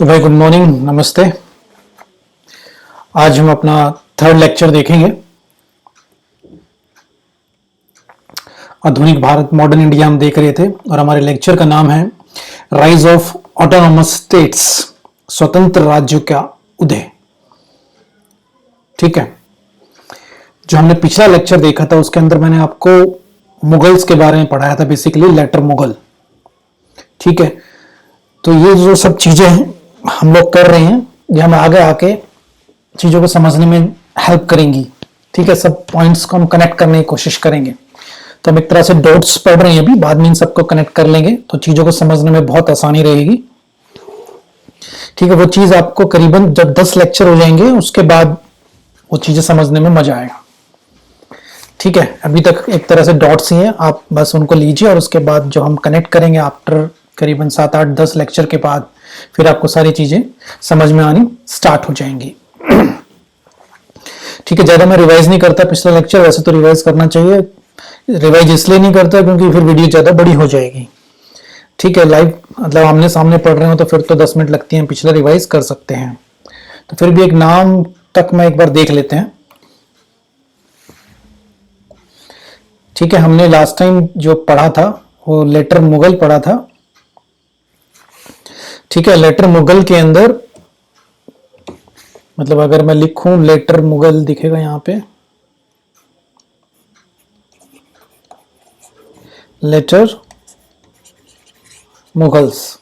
तो भाई good morning, नमस्ते। आज हम अपना थर्ड लेक्चर देखेंगे। आधुनिक भारत, मॉडर्न इंडिया हम देख रहे थे और हमारे लेक्चर का नाम है राइज ऑफ ऑटोनोमस स्टेट्स, स्वतंत्र राज्यों का उदय। ठीक है, जो हमने पिछला लेक्चर देखा था उसके अंदर मैंने आपको मुगल्स के बारे में पढ़ाया था, बेसिकली लेटर मुगल। ठीक है, तो ये जो सब चीजें हम लोग कर रहे हैं ये हमें आगे आके चीजों को समझने में हेल्प करेंगी। ठीक है, सब पॉइंट्स को हम कनेक्ट करने की कोशिश करेंगे। तो हम एक तरह से डॉट्स पढ़ रहे हैं अभी, बाद में इन सबको कनेक्ट कर लेंगे तो चीजों को समझने में बहुत आसानी रहेगी। ठीक है, वो चीज आपको करीबन जब 10 लेक्चर हो जाएंगे उसके बाद वो चीजें समझने में मजा आएगा। ठीक है, अभी तक एक तरह से डॉट्स ही हैं, आप बस उनको लीजिए और उसके बाद जो हम कनेक्ट करेंगे आफ्टर करीबन 7, 8, 10 लेक्चर के बाद फिर आपको सारी चीजें समझ में आनी स्टार्ट हो जाएंगी। ठीक है, ज्यादा मैं रिवाइज नहीं करता पिछला लेक्चर, वैसे तो रिवाइज करना चाहिए। रिवाइज इसलिए नहीं करता क्योंकि फिर वीडियो ज्यादा बड़ी हो जाएगी। ठीक है, लाइव मतलब आमने सामने पढ़ रहे हो तो फिर तो 10 मिनट लगती हैं, पिछला रिवाइज कर सकते हैं। तो फिर भी एक नाम तक मैं एक बार देख लेते हैं। ठीक है, हमने लास्ट टाइम जो पढ़ा था वो लेटर मुगल पढ़ा था। ठीक है, लेटर मुगल के अंदर मतलब अगर मैं लिखूं लेटर मुगल दिखेगा यहां पे, लेटर मुगल्स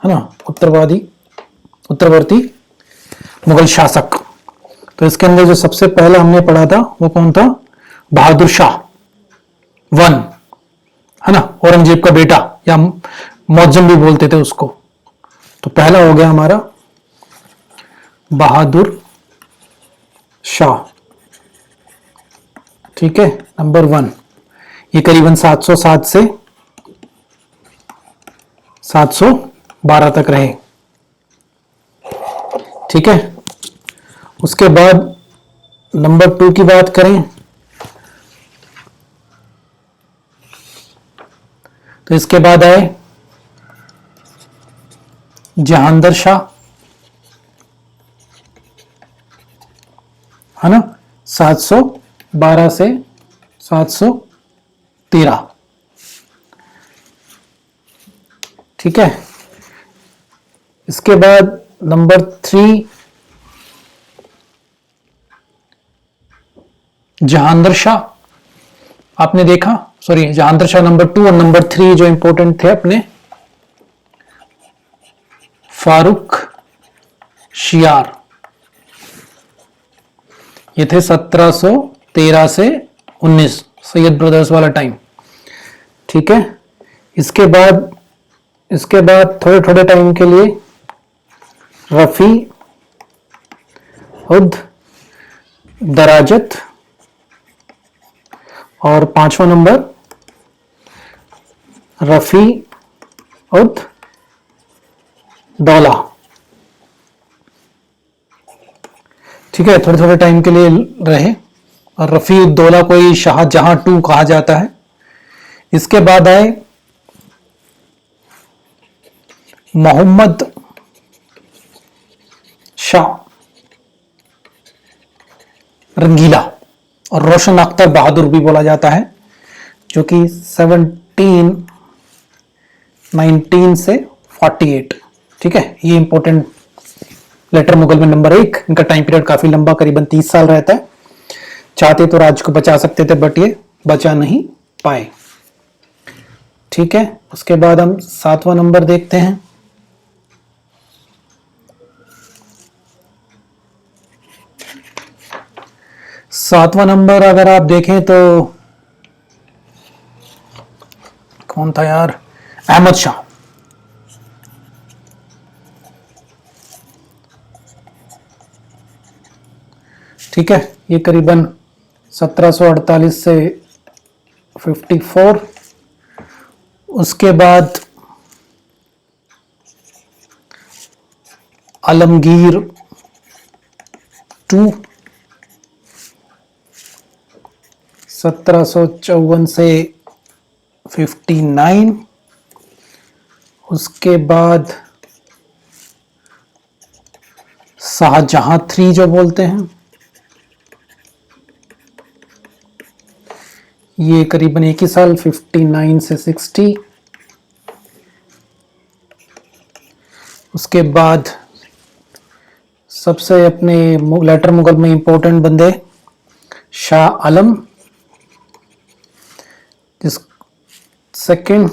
है ना, उत्तरवर्ती मुगल शासक। तो इसके अंदर जो सबसे पहला हमने पढ़ा था वो कौन था? बहादुर शाह वन, है ना, औरंगजेब का बेटा या मौजम भी बोलते थे उसको। तो पहला हो गया हमारा बहादुर शाह। ठीक है, नंबर 1। ये करीबन 707 से 712 तक रहे। ठीक है, उसके बाद नंबर 2 की बात करें तो इसके बाद आए जहांगीर शाह, है ना, 712 से 713। ठीक है, इसके बाद नंबर 3 जहांगीर शाह आपने देखा, सॉरी जहांगीर शाह नंबर 2 और नंबर 3 जो इंपॉर्टेंट थे अपने फारूक शियार, ये थे 1713 से 19, सैयद ब्रदर्स वाला टाइम। ठीक है, इसके बाद थोड़े थोड़े टाइम के लिए रफी उद दराजत और 5वां नंबर रफी उद दौला। ठीक है, थोड़े थोड़े टाइम के लिए रहे और रफी उद दौला को ही शाहजहां 2 कहा जाता है। इसके बाद आए मोहम्मद शाह रंगीला और रोशन अख्तर बहादुर भी बोला जाता है, जो कि 1719 से 48। ठीक है, ये इंपॉर्टेंट लेटर मुगल में नंबर 1। इनका टाइम पीरियड काफी लंबा, करीबन 30 साल रहता है। चाहते तो राज्य को बचा सकते थे बट ये बचा नहीं पाए। ठीक है, उसके बाद हम 7वां नंबर देखते हैं। सातवां नंबर अगर आप देखें तो कौन था यार? अहमद शाह। ठीक है, ये करीबन 1748 से 54। उसके बाद आलमगीर 2, 1754 से 59। उसके बाद शाहजहां 3 जो बोलते हैं, ये करीबन एक ही साल 59 से 60। उसके बाद सबसे अपने लेटर मुगल में इंपॉर्टेंट बंदे शाह आलम, जिस सेकंड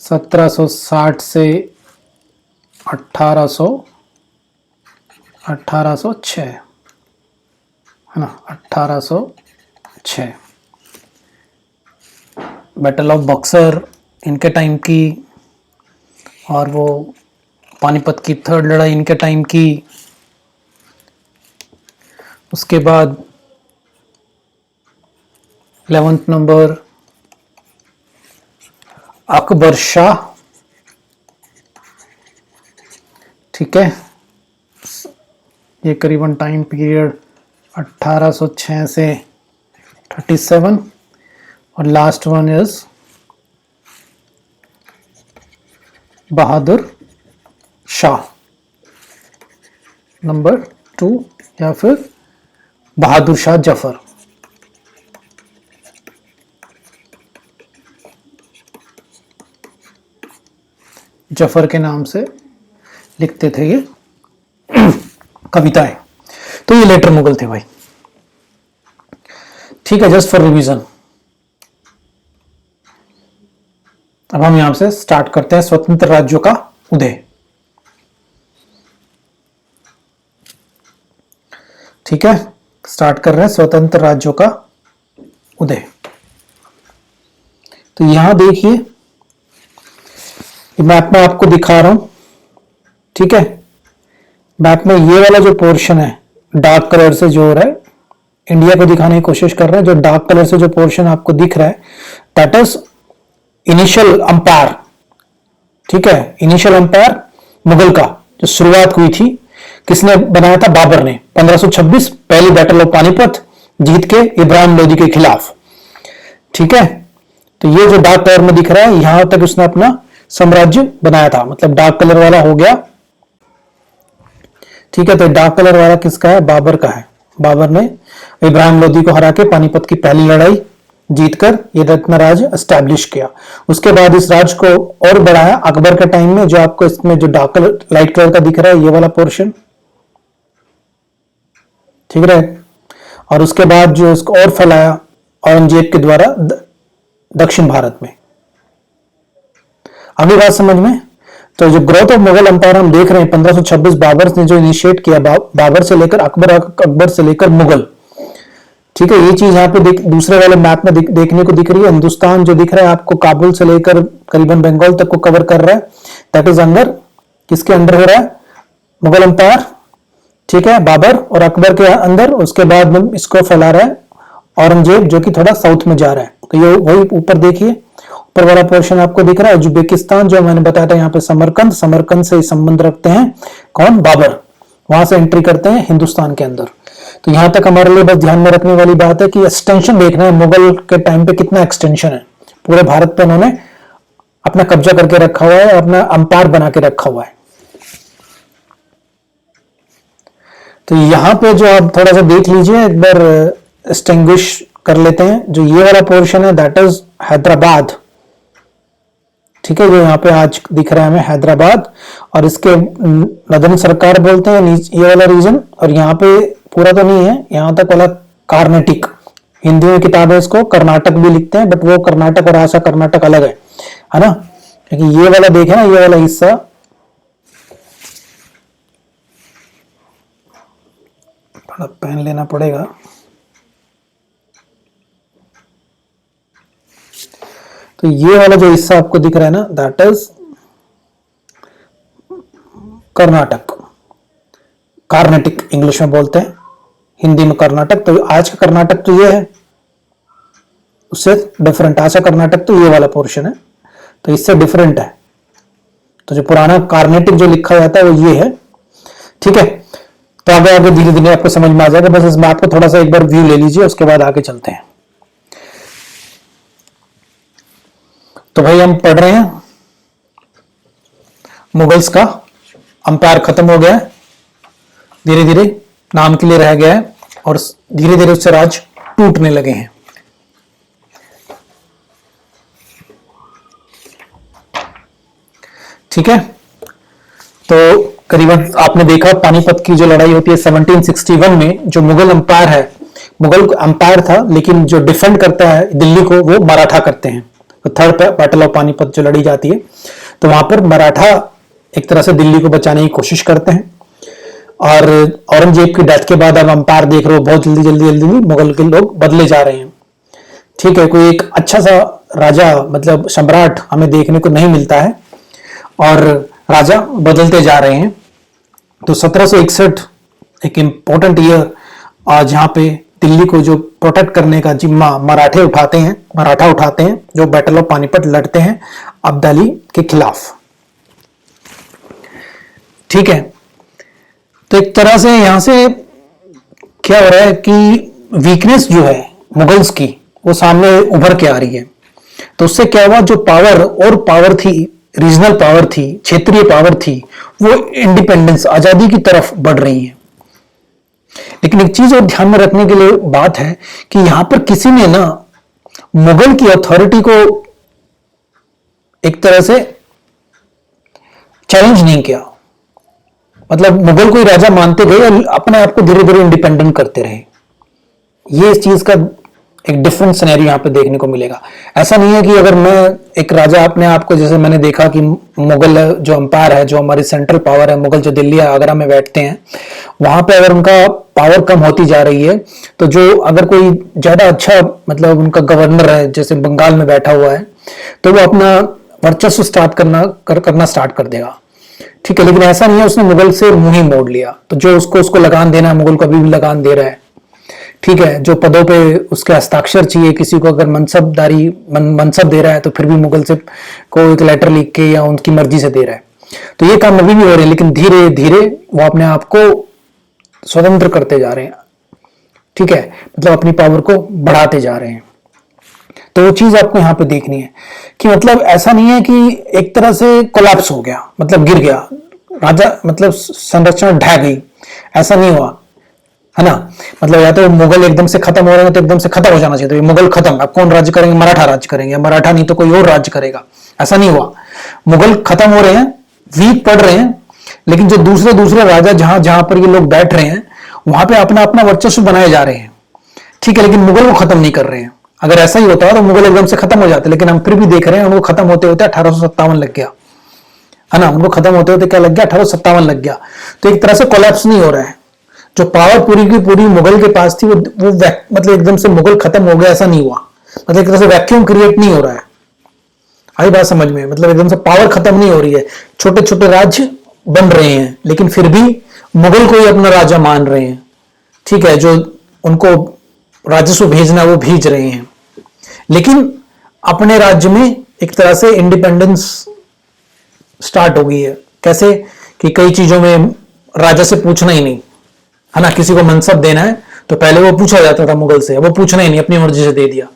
1760 से 1806 है ना, 1806। बैटल ऑफ बक्सर इनके टाइम की, और वो पानीपत की थर्ड लड़ाई इनके टाइम की। उसके बाद 11th नंबर अकबर शाह, ठीक है, ये करीबन टाइम पीरियड 1806 से 37। और last one is Bahadur Shah number 2, या फिर बहादुर शाह जफर। जफर के नाम से लिखते थे ये कविताएं। तो ये लेटर मुगल थे भाई, ठीक है, जस्ट फॉर रिवीजन। अब हम यहां से स्टार्ट करते हैं स्वतंत्र राज्यों का उदय। ठीक है, स्टार्ट कर रहे हैं स्वतंत्र राज्यों का उदय। तो यहां देखिए, मैप में आपको दिखा रहा हूं, ठीक है। मैप में ये वाला जो पोर्शन है डार्क कलर से जो हो रहा है, इंडिया को दिखाने की कोशिश कर रहे हैं। जो डार्क कलर से जो पोर्शन आपको दिख रहा है, दैट इज इनिशियल अंपायर, ठीक है। इनिशियल अंपायर मुगल का जो शुरुआत हुई थी, किसने बनाया था? बाबर ने। 1526 पहली बैटल ऑफ पानीपत जीत के इब्राहिम लोदी के खिलाफ, ठीक है। तो ये जो डार्क कलर में दिख रहा है, यहां तक उसने अपना साम्राज्य बनाया था, मतलब डार्क कलर वाला हो गया, ठीक है। तो डार्क कलर वाला किसका है? बाबर का है। बाबर ने इब्राहिम लोदी को हरा के पानीपत की पहली लड़ाई जीतकर ये रत्न राज एस्टैब्लिश किया। उसके बाद इस राज को और बढ़ाया अकबर के टाइम में। जो आपको इसमें जो डार्क कलर लाइट कलर का दिख रहा है, ये वाला पोर्शन, ठीक है। और उसके बाद जो इसको और फैलाया औरंगजेब के द्वारा दक्षिण भारत में। अगली बात समझ में, तो जो ग्रोथ ऑफ मुगल अंपायर हम देख रहे हैं 1526 बाबर ने जो इनिशिएट किया, बाबर से लेकर अकबर, अकबर से लेकर मुगल, ठीक है। ये चीज यहाँ पे दूसरे वाले मैप में देखने को दिख रही है। हिंदुस्तान जो दिख रहा है आपको, काबुल से लेकर करीबन बंगाल तक को कवर कर रहा है। दैट इज अंडर, किसके अंडर हो रहा है? मुगल अंपायर, ठीक है, बाबर और अकबर के अंदर। उसके बाद में इसको फैला रहा है औरंगजेब, जो कि थोड़ा साउथ में जा रहा है। तो ये वही ऊपर देखिए, ऊपर वाला पोर्शन आपको दिख रहा है उज्बेकिस्तान, जो मैंने बताया था यहाँ पे समरकंद, समरकंद से संबंध रखते हैं कौन? बाबर। वहां से एंट्री करते हैं हिंदुस्तान के अंदर। तो यहां तक हमारे लिए बस ध्यान में रखने वाली बात है कि एक्सटेंशन देखना है, मुगल के टाइम पे कितना एक्सटेंशन है। पूरे भारत पे उन्होंने अपना कब्जा करके रखा हुआ है, अपना अंपायर बना के रखा हुआ है। तो यहां पे जो आप थोड़ा सा देख लीजिए, एक बार डिस्टिंग्विश कर लेते हैं। जो ये वाला पोर्शन है, दैट इज हैदराबाद, ठीक है। जो यहाँ पे आज दिख रहा है हमें हैदराबाद, और इसके नदन सरकार बोलते हैं ये वाला रीजन। और यहाँ पे पूरा तो नहीं है, यहाँ तक वाला कार्नाटिक, हिंदी में किताब है इसको कर्नाटक भी लिखते हैं, बट वो कर्नाटक और आशा कर्नाटक अलग है ना। क्योंकि ये वाला देखे ना, ये वाला हिस्सा, थोड़ा पेन लेना पड़ेगा। तो ये वाला जो हिस्सा आपको दिख रहा है ना, that is Karnataka, Carnatic English में बोलते हैं, हिंदी में कर्नाटक। तो आज का कर्नाटक तो ये है, उससे डिफरेंट। आज का कर्नाटक तो ये वाला पोर्शन है, तो इससे डिफरेंट है। तो जो पुराना कार्नेटिक जो लिखा जाता है वो ये है, ठीक है। तो आगे आगे धीरे धीरे आपको समझ में आ जाएगा। बस इस मैप को थोड़ा सा एक बार व्यू ले लीजिए, उसके बाद आगे चलते हैं। तो भाई हम पढ़ रहे हैं मुगल्स का अंपायर खत्म हो गया है, धीरे धीरे नाम के लिए रह गया है और धीरे धीरे उससे राज टूटने लगे हैं। ठीक है, तो करीबन आपने देखा पानीपत की जो लड़ाई होती है 1761 में, जो मुगल अंपायर है, मुगल अंपायर था लेकिन जो डिफेंड करता है दिल्ली को वो मराठा करते हैं। तो थर्ड बैटल ऑफ पानीपत जो लड़ी जाती है, तो वहां पर मराठा एक तरह से दिल्ली को बचाने की कोशिश करते हैं। और औरंगजेब की डेथ के बाद अब अंपायर देख रहे हो बहुत जल्दी जल्दी जल्दी मुगल के लोग बदले जा रहे हैं। ठीक है, कोई एक अच्छा सा राजा मतलब सम्राट हमें देखने को नहीं मिलता है और राजा बदलते जा रहे हैं। तो 1761 एक इंपॉर्टेंट ईयर जहां पे दिल्ली को जो प्रोटेक्ट करने का जिम्मा मराठा उठाते हैं, जो बैटल ऑफ पानीपत लड़ते हैं अब्दाली के खिलाफ। ठीक है, तो एक तरह से यहां से क्या हो रहा है कि वीकनेस जो है मुगल्स की वो सामने उभर के आ रही है। तो उससे क्या हुआ, जो पावर थी, रीजनल पावर थी, क्षेत्रीय पावर थी, वो इंडिपेंडेंस आजादी की तरफ बढ़ रही है। लेकिन एक चीज और ध्यान में रखने के लिए बात है कि यहां पर किसी ने ना मुगल की अथॉरिटी को एक तरह से चैलेंज नहीं किया। मतलब मुगल कोई राजा मानते गए और अपने आप को धीरे धीरे इंडिपेंडेंट करते रहे। ये इस चीज का एक डिफरेंट सिनेरियो यहां पे देखने को मिलेगा। ऐसा नहीं है कि अगर मैं एक राजा अपने आप को, जैसे मैंने देखा कि मुगल जो अंपायर है, जो हमारी सेंट्रल पावर है, मुगल जो दिल्ली आगरा में बैठते हैं, वहां पे अगर उनका पावर कम होती जा रही है तो जो अगर कोई ज्यादा अच्छा मतलब उनका गवर्नर है, जैसे बंगाल में बैठा हुआ है, तो वो अपना वर्चस्व करना स्टार्ट कर देगा। ठीक है, लेकिन ऐसा नहीं है, उसने मुगल से मुंह ही मोड़ लिया। तो जो उसको लगान देना है, मुगल को अभी भी लगान दे रहा है। ठीक है, जो पदों पे उसके हस्ताक्षर चाहिए, किसी को अगर मनसब दे रहा है तो फिर भी मुगल से को एक लेटर लिख के या उनकी मर्जी से दे रहा है। तो ये काम अभी भी हो रहे हैं, लेकिन धीरे धीरे वो अपने आप को स्वतंत्र करते जा रहे हैं। ठीक है, मतलब अपनी पावर को बढ़ाते जा रहे हैं। तो वो चीज आपको यहाँ पे देखनी है कि मतलब ऐसा नहीं है कि एक तरह से कोलैप्स हो गया, मतलब गिर गया राजा, मतलब संरचना ढह गई, ऐसा नहीं हुआ है ना। मतलब या तो मुगल एकदम से खत्म हो रहे हैं तो एकदम से खत्म हो जाना चाहिए, तो ये मुगल खत्म, अब कौन राज्य करेंगे, मराठा राज्य करेंगे, मराठा नहीं तो कोई और राज्य करेगा, ऐसा नहीं हुआ। मुगल खत्म हो रहे हैं, वीक पड़ रहे हैं, लेकिन जो दूसरे राजा जहां पर ये लोग बैठ रहे हैं वहां पे अपना अपना वर्चस्व बनाए जा रहे हैं। ठीक है, लेकिन मुगल को खत्म नहीं कर रहे हैं। अगर ऐसा ही होता है तो मुगल एकदम से खत्म हो जाते, लेकिन हम फिर भी देख रहे हैं उनको खत्म होते होते 1857 लग गया है ना। उनको खत्म होते होते क्या लग गया, 1857 लग गया। तो एक तरह से कोलैप्स नहीं हो रहा है। जो पावर पूरी की पूरी मुगल के पास थी वो मतलब एकदम से मुगल खत्म हो गया, ऐसा नहीं हुआ। मतलब एक तरह से वैक्यूम क्रिएट नहीं हो रहा है। आई बात समझ में, मतलब एकदम से पावर खत्म नहीं हो रही है। छोटे छोटे राज्य बन रहे हैं, लेकिन फिर भी मुगल को ही अपना राजा मान रहे हैं। ठीक है, जो उनको राजस्व भेजना वो भेज रहे हैं, लेकिन अपने राज्य में एक तरह से इंडिपेंडेंस स्टार्ट हो गई है। कैसे कि कई चीजों में राजा से पूछना ही नहीं है ना। किसी को मनसब देना है तो पहले वो पूछा जाता था मुगल से, वो पूछना ही नहीं, अपनी मर्जी से दे दिया।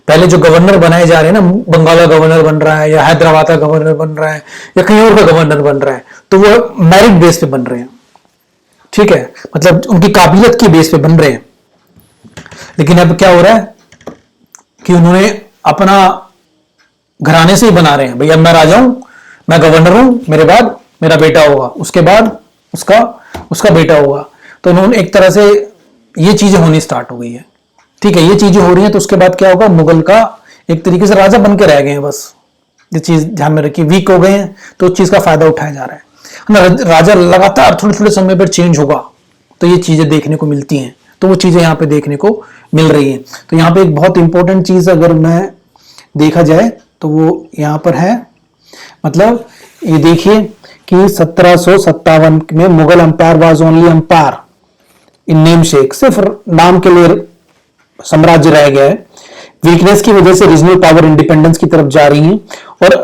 पहले जो गवर्नर बनाए जा रहे हैं ना, बंगाल का गवर्नर बन रहा है या हैदराबाद का गवर्नर बन रहा है या कहीं और का गवर्नर बन रहा है, तो वो मेरिट बेस पे बन रहे हैं। ठीक है, मतलब उनकी काबिलियत की बेस पे बन रहे हैं। लेकिन अब क्या हो रहा है कि उन्होंने अपना घराने से ही बना रहे हैं, भैया मैं राजा हूं, मैं गवर्नर हूं, मेरे बाद मेरा बेटा होगा, उसके बाद उसका बेटा होगा। तो उन्होंने एक तरह से ये चीजें होनी स्टार्ट हो गई है। ठीक है, ये चीजें हो रही हैं, तो उसके बाद क्या होगा, मुगल का एक तरीके से राजा बन के रह गए हैं बस। ये चीज ध्यान में रखिए, वीक हो गए हैं तो उस चीज का फायदा उठाया जा रहा है। राजा लगातार थोड़े थोड़े समय पर चेंज होगा तो ये चीजें देखने को मिलती हैं। तो वो चीजें यहाँ पे देखने को मिल रही हैं। तो यहाँ पे एक बहुत इंपॉर्टेंट चीज अगर मैं देखा जाए तो वो यहाँ पर है, मतलब ये देखिए कि 1757 में Mughal umpire was only umpire in name shake, सिर्फ नाम के लिए साम्राज्य रह गया है। वीकनेस की वजह से रीजनल पावर इंडिपेंडेंस की तरफ जा रही है और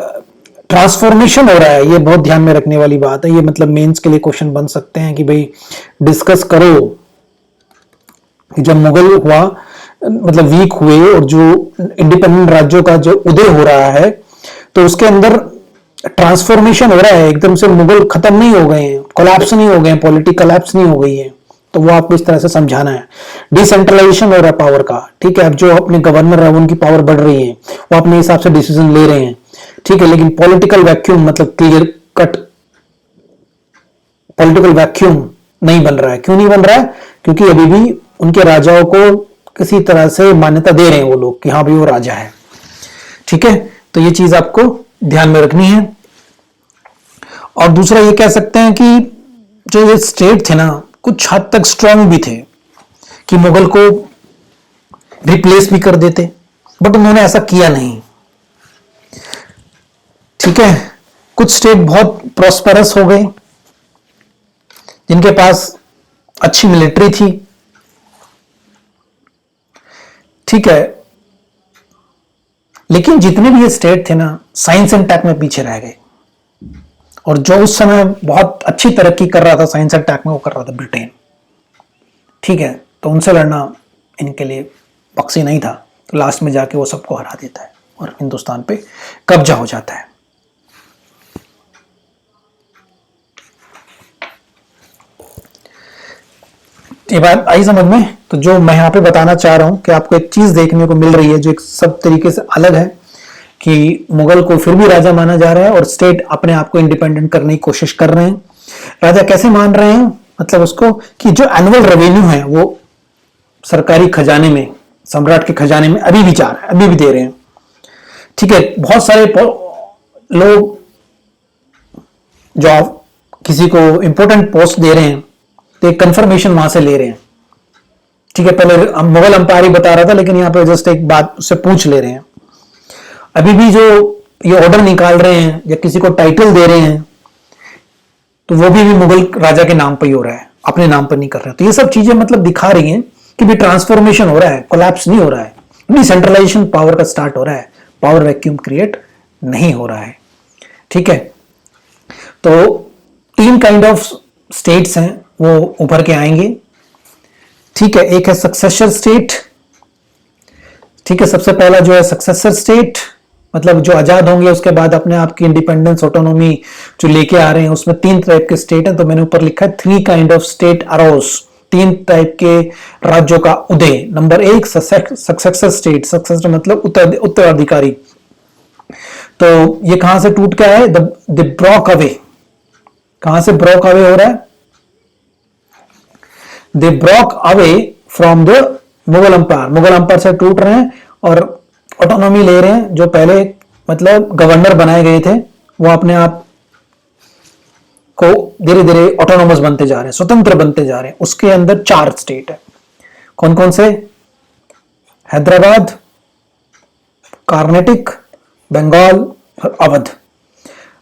ट्रांसफॉर्मेशन हो रहा है। ये बहुत ध्यान में रखने वाली बात है। ये मतलब मेंस के लिए क्वेश्चन बन सकते हैं कि भाई डिस्कस करो जब मुगल हुआ, मतलब वीक हुए और जो इंडिपेंडेंट राज्यों का जो उदय हो रहा है तो उसके अंदर ट्रांसफॉर्मेशन हो रहा है। एकदम से मुगल खत्म नहीं हो गए हैं, कोलैप्स नहीं हो गए, पॉलिटी कोलैप्स नहीं हो गई है, तो वो आपको इस तरह से समझाना है। डिसेंट्रलाइजेशन हो रहा है पावर का, ठीक है, अब जो अपने गवर्नर है उनकी पावर बढ़ रही है, वो अपने हिसाब से डिसीजन ले रहे हैं, ठीक है, लेकिन पॉलिटिकल वैक्यूम मतलब क्लियर कट पॉलिटिकल वैक्यूम नहीं बन रहा है। क्यों नहीं बन रहा है? क्योंकि अभी भी उनके राजाओं को किसी तरह से मान्यता दे रहे हैं वो लोग कि हाँ भाई वो राजा है, ठीक है। तो ये चीज आपको ध्यान में रखनी है। और दूसरा ये कह सकते हैं कि जो ये स्टेट थे ना, कुछ हद तक स्ट्रांग भी थे कि मुगल को रिप्लेस भी कर देते, बट उन्होंने ऐसा किया नहीं, ठीक है। कुछ स्टेट बहुत प्रॉस्पेरस हो गए, जिनके पास अच्छी मिलिट्री थी, ठीक है, लेकिन जितने भी ये स्टेट थे ना, साइंस एंड टेक में पीछे रह गए। और जो उस समय बहुत अच्छी तरक्की कर रहा था साइंस एंड टेक में, वो कर रहा था ब्रिटेन, ठीक है। तो उनसे लड़ना इनके लिए पक्सी नहीं था, तो लास्ट में जाके वो सबको हरा देता है और हिंदुस्तान पे कब्जा हो जाता है। ये बात आई समझ में? तो जो मैं यहाँ पे बताना चाह रहा हूं कि आपको एक चीज देखने को मिल रही है जो एक सब तरीके से अलग है, कि मुगल को फिर भी राजा माना जा रहा है और स्टेट अपने आप को इंडिपेंडेंट करने की कोशिश कर रहे हैं। राजा कैसे मान रहे हैं? मतलब उसको कि जो एनुअल रेवेन्यू है वो सरकारी खजाने में, सम्राट के खजाने में अभी भी जा रहा है, अभी भी दे रहे हैं, ठीक है। बहुत सारे लोग जो किसी को इंपॉर्टेंट पोस्ट दे रहे हैं तो एक कंफर्मेशन वहां से ले रहे हैं, ठीक है। पहले मुगल अंपायर ही बता रहा था, लेकिन यहाँ पे जस्ट एक बात उससे पूछ ले रहे हैं। अभी भी जो ये ऑर्डर निकाल रहे हैं या किसी को टाइटल दे रहे हैं, तो वो भी मुगल राजा के नाम पर ही हो रहा है, अपने नाम पर नहीं कर रहे हैं। तो ये सब चीजें मतलब दिखा रही हैं कि भी ट्रांसफॉर्मेशन हो रहा है, कोलैप्स नहीं हो रहा है, डिसेंट्रलाइजेशन पावर का स्टार्ट हो रहा है, पावर वैक्यूम क्रिएट नहीं हो रहा है, ठीक है। तो 3 काइंड ऑफ स्टेट्स हैं वो उभर के आएंगे, ठीक है। एक है सक्सेसर स्टेट, ठीक है। सबसे पहला जो है सक्सेसर स्टेट, मतलब जो आजाद होंगे उसके बाद अपने आप की इंडिपेंडेंस ऑटोनॉमी जो लेके आ रहे हैं, उसमें 3 टाइप के स्टेट हैं। तो मैंने ऊपर लिखा है 3 kind of state arose, 3 type के राज्यों का उदय। नंबर 1 सक्सेसर स्टेट, सक्सेसर मतलब उत्तराधिकारी। तो ये कहां से टूट के आए? The broke away. कहां से ब्रोक अवे हो रहा है? They broke away from the Mughal empire, Mughal empire से टूट रहे हैं और ऑटोनॉमी ले रहे हैं। जो पहले मतलब गवर्नर बनाए गए थे वो अपने आप को धीरे धीरे ऑटोनोमस बनते जा रहे हैं, स्वतंत्र बनते जा रहे हैं। उसके अंदर 4 स्टेट है। कौन कौन से? हैदराबाद, कर्नाटक, बंगाल और अवध।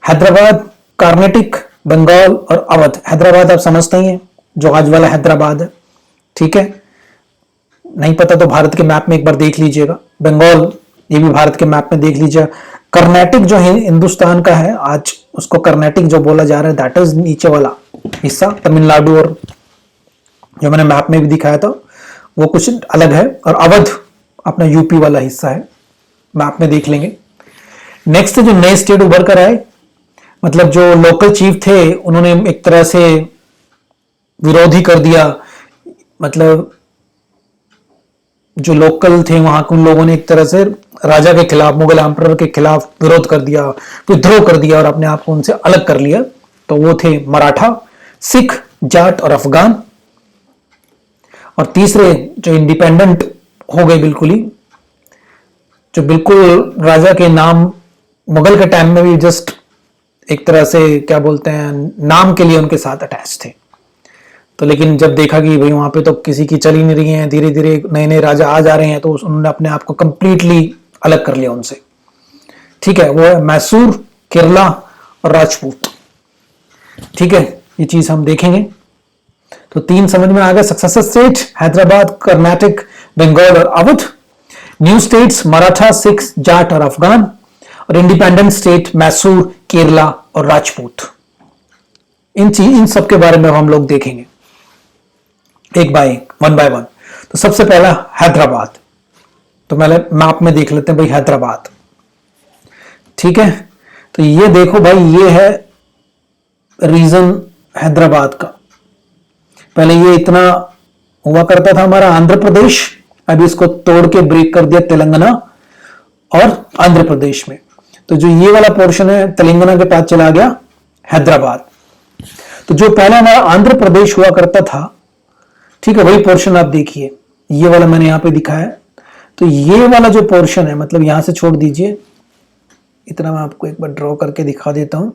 हैदराबाद, कर्नाटक, बंगाल और अवध। हैदराबाद आप समझते ही हैं, जो आज वाला हैदराबाद है, ठीक है। नहीं पता तो भारत के मैप में एक बार देख लीजिएगा। बंगाल ये भी भारत के मैप में देख लीजिए। कर्नाटक जो है हिंदुस्तान का है आज, उसको कर्नाटक जो बोला जा रहा है, दैट इज नीचे वाला हिस्सा, तमिलनाडु, और जो मैंने मैप में भी दिखाया था वो कुछ अलग है। और अवध अपना यूपी वाला हिस्सा है, मैप में देख लेंगे। नेक्स्ट जो नए स्टेट उभर कर आए, मतलब जो लोकल चीफ थे उन्होंने एक तरह से विरोध ही कर दिया, मतलब जो लोकल थे वहां के उन लोगों ने एक तरह से राजा के खिलाफ, मुगल एम्परर के खिलाफ विरोध कर दिया, विद्रोह कर दिया और अपने आप को उनसे अलग कर लिया। तो वो थे मराठा, सिख, जाट और अफगान। और तीसरे जो इंडिपेंडेंट हो गए बिल्कुल ही, जो बिल्कुल राजा के नाम मुगल के टाइम में भी जस्ट एक तरह से क्या बोलते हैं, नाम के लिए उनके साथ अटैच थे। तो लेकिन जब देखा कि भाई वहां पे तो किसी की चल ही नहीं रही है, धीरे धीरे नए नए राजा आ जा रहे हैं, तो उन्होंने अपने आप को कंप्लीटली अलग कर लिया उनसे, ठीक है। वो है मैसूर, केरला और राजपूत, ठीक है। ये चीज हम देखेंगे। तो 3 समझ में आ गए, सक्सेसर स्टेट हैदराबाद, कर्नाटक, बंगाल और अवध। न्यू स्टेट्स मराठा, सिख, जाट और अफगान। और इंडिपेंडेंट स्टेट मैसूर, केरला और राजपूत। इन सब के बारे में हम लोग देखेंगे एक बाय एक, 1 by 1। तो सबसे पहला हैदराबाद। तो पहले मैप में देख लेते हैं भाई हैदराबाद, ठीक है। तो ये देखो भाई, ये है रीजन हैदराबाद का। पहले ये इतना हुआ करता था हमारा आंध्र प्रदेश, अभी इसको तोड़ के ब्रेक कर दिया तेलंगाना और आंध्र प्रदेश में। तो जो ये वाला पोर्शन है तेलंगाना के पास चला गया हैदराबाद। तो जो पहले हमारा आंध्र प्रदेश हुआ करता था, ठीक है, वही पोर्शन आप देखिए, ये वाला मैंने यहां पे दिखाया। तो ये वाला जो पोर्शन है, मतलब यहां से छोड़ दीजिए, इतना मैं आपको एक बार ड्रॉ करके दिखा देता हूं,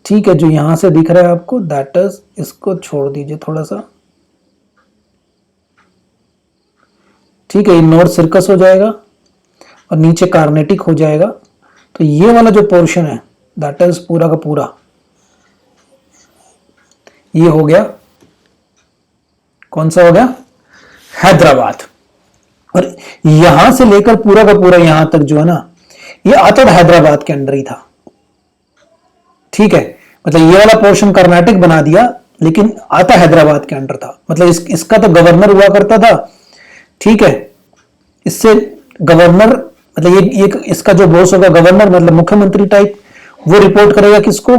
ठीक है। जो यहां से दिख रहा है आपको, दैट इज, इसको छोड़ दीजिए थोड़ा सा, ठीक है। ये नॉर्थ सर्कस हो जाएगा और नीचे कार्नेटिक हो जाएगा। तो ये वाला जो पोर्शन है दैट इज पूरा का पूरा ये हो गया, कौन सा हो गया, हैदराबाद। और यहां से लेकर पूरा का पूरा यहां तक जो है ना, ये आता था हैदराबाद के अंडर ही था, ठीक है। मतलब ये वाला पोर्शन कर्नाटक बना दिया, लेकिन आता हैदराबाद के अंडर था। मतलब इसका तो गवर्नर हुआ करता था, ठीक है। इससे गवर्नर, मतलब ये इसका जो बॉस होगा गवर्नर, मतलब मुख्यमंत्री टाइप, वो रिपोर्ट करेगा किसको,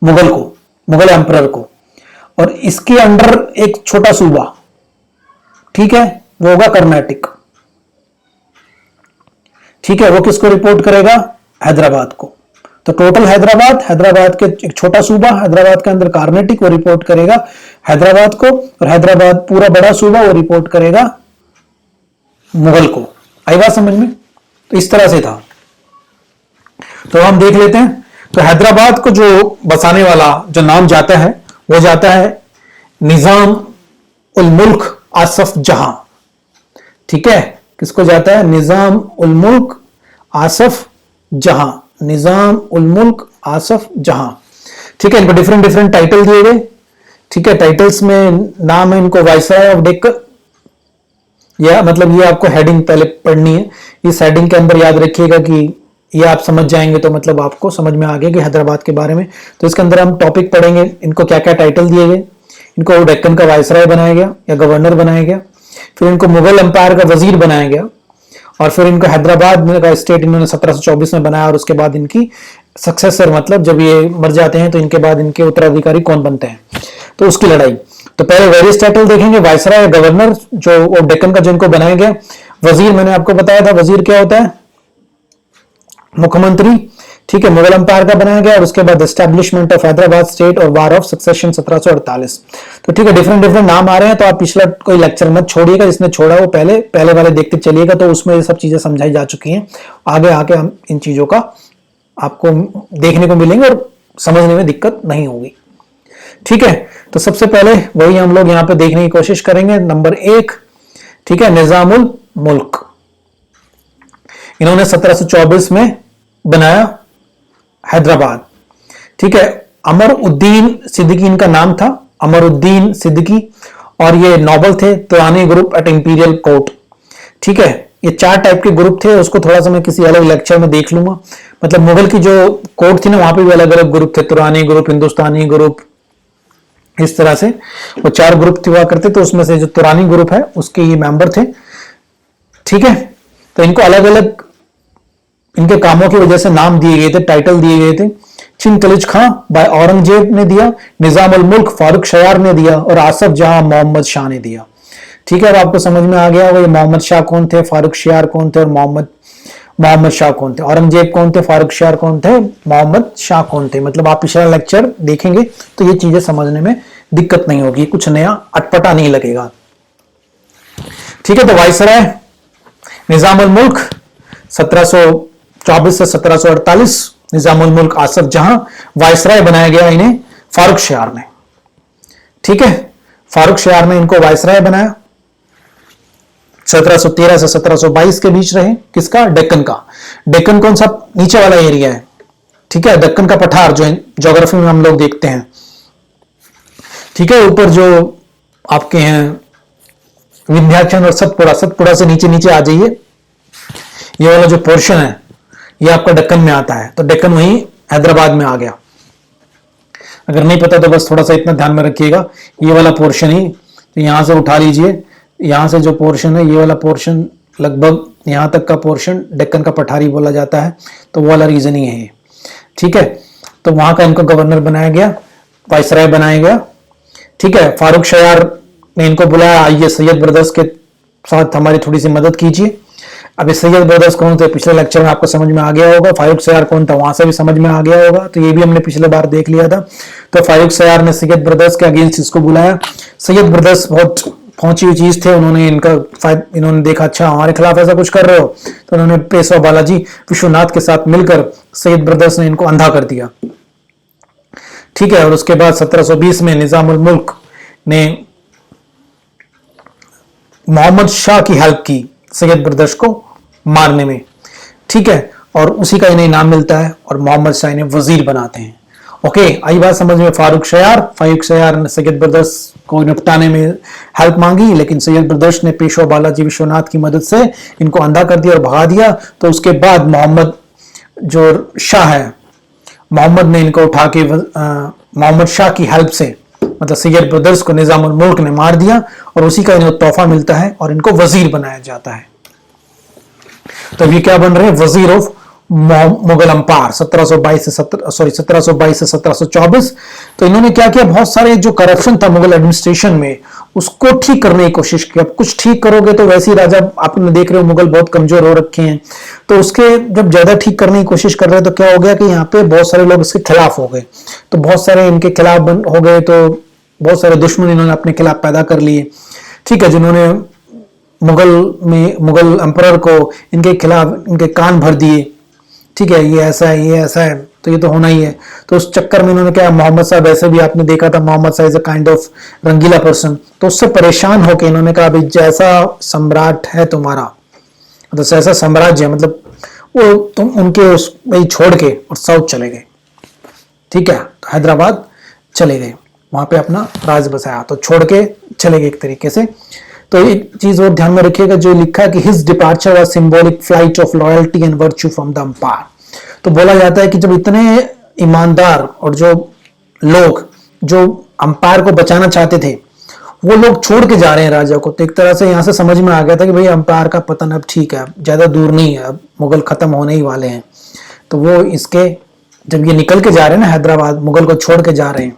मुगल को, मुगल एम्परर को। और इसके अंडर एक छोटा सूबा, ठीक है, वो होगा कर्नाटक, ठीक है। वो किसको रिपोर्ट करेगा, हैदराबाद को। तो टोटल हैदराबाद के एक छोटा सूबा, हैदराबाद के अंदर कर्नाटक, वो रिपोर्ट करेगा हैदराबाद को, और हैदराबाद पूरा बड़ा सूबा वो रिपोर्ट करेगा मुगल को। आई बात समझ में? तो इस तरह से था। तो हम देख लेते हैं। तो हैदराबाद को जो बसाने वाला जो नाम जाता है, वो जाता है निजाम उल मुल्क आसफ जहां, ठीक है। किसको जाता है, निजाम उल मुल्क आसफ जहां, निजाम उल मुल्क आसफ जहां, ठीक है। इनको डिफरेंट डिफरेंट टाइटल दिए गए, ठीक है। टाइटल्स में नाम है इनको वाइसराय ऑफ डेक्कन, या मतलब ये आपको हेडिंग पहले पढ़नी है। इस हेडिंग के अंदर याद रखिएगा कि ये आप समझ जाएंगे तो मतलब आपको समझ में आ गया कि हैदराबाद के बारे में। तो इसके अंदर हम टॉपिक पढ़ेंगे, इनको क्या क्या टाइटल दिए गए, इनको डेक्कन का वाइसराय बनाया गया या गवर्नर बनाया गया, फिर इनको मुगल एम्पायर का वजीर बनाया गया, और फिर इनको हैदराबाद का स्टेट इन्होंने 1724 में बनाया। और उसके बाद इनकी सक्सेसर, मतलब जब ये मर जाते हैं तो इनके बाद इनके उत्तराधिकारी कौन बनते हैं, तो उसकी लड़ाई। तो पहले वेरियस टाइटल देखेंगे, वाइसराय, गवर्नर, जो डेक्कन का जिनको बनाया गया। वजीर मैंने आपको बताया था, वजीर क्या होता है, मुख्यमंत्री, ठीक है, मुगल एम्पायर का बनाया गया। और उसके बाद एस्टैब्लिशमेंट ऑफ हैदराबाद स्टेट और वार ऑफ सक्सेशन 1748। तो ठीक है, डिफरेंट डिफरेंट नाम आ रहे हैं। तो आप पिछला कोई लेक्चर मत छोड़िएगा, जिसने छोड़ा वो पहले वाले देखते चलिएगा, तो उसमें ये सब चीजें समझाई जा चुकी हैं। आगे आके हम इन चीजों का आपको देखने को मिलेंगे और समझने में दिक्कत नहीं होगी, ठीक है। तो सबसे पहले वही हम लोग यहां पे देखने की कोशिश करेंगे। नंबर 1, ठीक है, निजामुल मुल्क, इन्होंने 1724 में बनाया हैदराबाद, ठीक है। अमर उद्दीन सिद्दीकी इनका नाम था, अमर उद्दीन सिद्दीकी, और ये नोबल थे, तुरानी ग्रुप एट इंपीरियल कोर्ट, ठीक है। ये 4 टाइप के ग्रुप थे, उसको थोड़ा सा मैं किसी अलग लेक्चर में देख लूंगा। मतलब मुगल की जो कोर्ट थी ना, वहां पे भी अलग अलग ग्रुप थे, तुरानी ग्रुप, हिंदुस्तानी ग्रुप, इस तरह से वो 4 ग्रुप हुआ करते। तो उसमें से जो तुरानी ग्रुप है उसके ये मेंबर थे, ठीक है। तो इनको अलग अलग इनके कामों की वजह से नाम दिए गए थे, टाइटल दिए गए थे। चिंतलिज खां बाय औरंगजेब ने दिया, निजाम उल मुल्क फारूक शयार ने दिया, और आसफ जहां मोहम्मद शाह ने दिया, ठीक है। अब आपको समझ में आ गया होगा ये मोहम्मद शाह कौन थे, फारूक शयार कौन थे, और मोहम्मद शाह कौन थे। औरंगजेब कौन थे, फारूक शयार कौन थे, मोहम्मद शाह कौन थे। मतलब आप पिछला लेक्चर देखेंगे तो ये चीजें समझने में दिक्कत नहीं होगी, कुछ नया अटपटा नहीं लगेगा, ठीक है। तो वाइसराय निजाम उल मुल्क 1724 से 1748, निजाम उल मुल्क आसफ जहां, वाइसराय बनाया गया इन्हें फारूक शयार ने, ठीक है। फारूक शयार ने इनको वाइसराय बनाया। 1713 से 1722 के बीच रहे, किसका, डेक्कन का। डेक्कन कौन सा, नीचे वाला एरिया है, ठीक है। डेक्कन का पठार जो ज्योग्राफी में हम लोग देखते हैं, ठीक है। ऊपर जो आपके हैं विंध्याचल और सतपुड़ा से नीचे नीचे आ जाइए, ये वाला जो पोर्शन है ये आपका डेक्कन में आता है। तो डेक्कन वहीं हैदराबाद में आ गया। अगर नहीं पता तो बस थोड़ा सा इतना ध्यान में रखिएगा, ये वाला पोर्शन ही, तो यहां से उठा लीजिए, यहां से जो पोर्शन है ये वाला पोर्शन, लगभग यहां तक का पोर्शन डेक्कन का पठारी बोला जाता है। तो वो वाला रीजन ही है, ठीक है। तो वहां का इनको गवर्नर बनाया गया, वाइसराय बनाया गया। ठीक है, फारूक शयार ने इनको बुलाया, आइए सैयद ब्रदर्स के साथ हमारी थोड़ी सी मदद कीजिए। अब सैयद ब्रदर्स कौन थे, पिछले लेक्चर में आपको समझ में आ गया होगा। फारूक सयार कौन था, वहां से भी समझ में आ गया होगा, तो ये भी हमने पिछले बार देख लिया था। तो फारूक सयार ने सैयद ब्रदर्स के अगेंस्ट इसको बुलाया। सैयद ब्रदर्स बहुत पहुंची हुई चीज थे, इन्होंने देखा अच्छा हमारे खिलाफ ऐसा कुछ कर रहे हो, तो उन्होंने पेशवा बालाजी विश्वनाथ के साथ मिलकर सैयद ब्रदर्स ने इनको अंधा कर दिया। ठीक है, और उसके बाद 1720 में निजामुल मुल्क ने मोहम्मद शाह की हेल्प की सैयद ब्रदर्स को मारने में। ठीक है, और उसी का इन्हें इनाम मिलता है और मोहम्मद शाह इन्हें वजीर बनाते हैं। ओके, आई बात समझ में। फारूक शयार ने सैयद ब्रदर्स को निपटाने में हेल्प मांगी, लेकिन सैयद ब्रदर्स ने पेशवा बालाजी विश्वनाथ की मदद से इनको अंधा कर दिया और भगा दिया। तो उसके बाद मोहम्मद जो शाह है, मोहम्मद ने इनको उठा के मोहम्मद शाह की हेल्प से मतलब सैयद ब्रदर्स को निजामुल मुल्क ने मार दिया और उसी का इन्हें तोहफा मिलता है और इनको वजीर बनाया जाता है। तो ये क्या बन रहे हैं, वजीर ऑफ मुगल अंपायर 1722 से 1724। तो इन्होंने क्या किया, बहुत सारे जो करप्शन था मुगल एडमिनिस्ट्रेशन में उसको ठीक करने की कोशिश की। अब कुछ ठीक करोगे तो वैसे ही राजा, आपने देख रहे हो मुगल बहुत कमजोर हो रखे हैं, तो उसके जब ज्यादा ठीक करने की कोशिश कर रहे हैं तो क्या हो गया कि यहाँ पे बहुत सारे लोग इसके खिलाफ हो गए। तो बहुत सारे इनके खिलाफ हो गए, तो बहुत सारे दुश्मन इन्होंने अपने खिलाफ पैदा कर लिए। ठीक है, जिन्होंने मुगल एम्परर को इनके खिलाफ इनके कान भर दिए। ठीक है, ये ऐसा है, ये ऐसा है, तो ये तो होना ही है। तो उस चक्कर में इन्होंने क्या, मोहम्मद साहब ऐसे भी आपने देखा था, Mohammad Sahab is a kind of Rangila person, तो उससे परेशान होकर इन्होंने कहा भाई जैसा सम्राट है तुम्हारा, मतलब जैसा साम्राज्य है, मतलब वो तुम उनके उस वही छोड़ के और साउथ चले गए। ठीक है, तो हैदराबाद चले गए, वहां पे अपना राज बसाया, तो छोड़ के चले गए एक तरीके से। तो एक चीज और ध्यान में रखिएगा, जो लिखा है कि his departure was symbolic flight of loyalty and virtue from the umpire. तो बोला जाता है कि जब इतने ईमानदार और जो लोग जो अंपायर को बचाना चाहते थे वो लोग छोड़ के जा रहे हैं राजा को, तो एक तरह से यहां से समझ में आ गया था कि भाई अंपायर का पतन अब ठीक है, ज्यादा दूर नहीं है, अब मुगल खत्म होने ही वाले हैं। तो वो इसके जब ये निकल के जा रहे हैं ना हैदराबाद, मुगल को छोड़ के जा रहे हैं,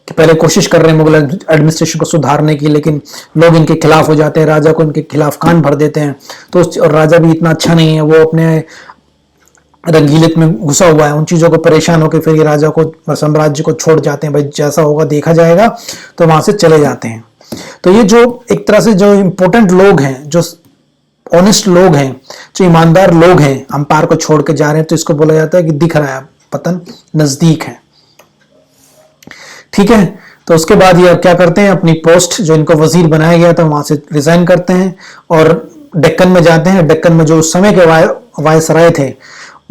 कि पहले कोशिश कर रहे हैं मुगल एडमिनिस्ट्रेशन को सुधारने की, लेकिन लोग इनके खिलाफ हो जाते हैं, राजा को इनके खिलाफ कान भर देते हैं। तो और राजा भी इतना अच्छा नहीं है, वो अपने रंगीलित में घुसा हुआ है, उन चीजों को परेशान होकर फिर ये राजा को, साम्राज्य को छोड़ जाते हैं, भाई जैसा होगा देखा जाएगा, तो वहां से चले जाते हैं। तो ये जो एक तरह से जो इंपॉर्टेंट लोग हैं, जो ऑनेस्ट लोग हैं, जो ईमानदार लोग हैं, अंपायर को छोड़ के जा रहे हैं, तो इसको बोला जाता है कि दिख रहा है पतन नजदीक है। ठीक है, तो उसके बाद ये क्या करते हैं, अपनी पोस्ट जो इनको वजीर बनाया गया था वहां से रिजाइन करते हैं और डेक्कन में जाते हैं। डेक्कन में जो उस समय के वायसराय थे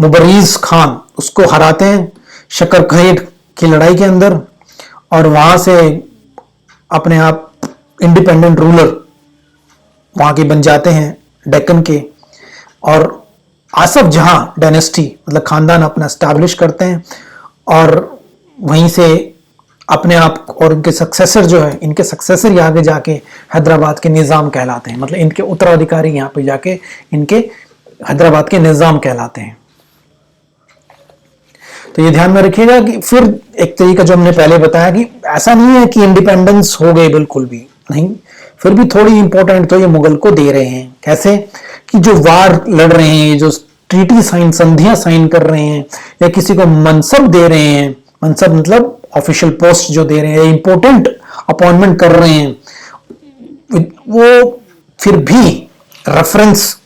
मुबरीज खान, उसको हराते हैं शकरखेड़ की लड़ाई के अंदर, और वहां से अपने आप इंडिपेंडेंट रूलर वहां के बन जाते हैं डेक्कन के, और आसफ जहां डायनेस्टी मतलब खानदान अपना स्टैब्लिश करते हैं, और वहीं से अपने आप और इनके सक्सेसर जो है, इनके सक्सेसर ही आगे जाके हैदराबाद के निजाम कहलाते हैं, मतलब इनके उत्तराधिकारी यहाँ पे जाके इनके हैदराबाद के निजाम कहलाते हैं। तो ये ध्यान में रखिएगा कि फिर एक तरीका जो हमने पहले बताया कि ऐसा नहीं है कि इंडिपेंडेंस हो गए, बिल्कुल भी नहीं, फिर भी थोड़ी इंपॉर्टेंट तो ये मुगल को दे रहे हैं। कैसे कि जो वार लड़ रहे हैं, जो ट्रीटी साइन, संधियां साइन कर रहे हैं, या किसी को मनसब दे रहे हैं, मनसब मतलब ऑफिशियल पोस्ट जो दे रहे हैं, इंपॉर्टेंट अपॉइंटमेंट कर रहे हैं, वो फिर भी रेफरेंस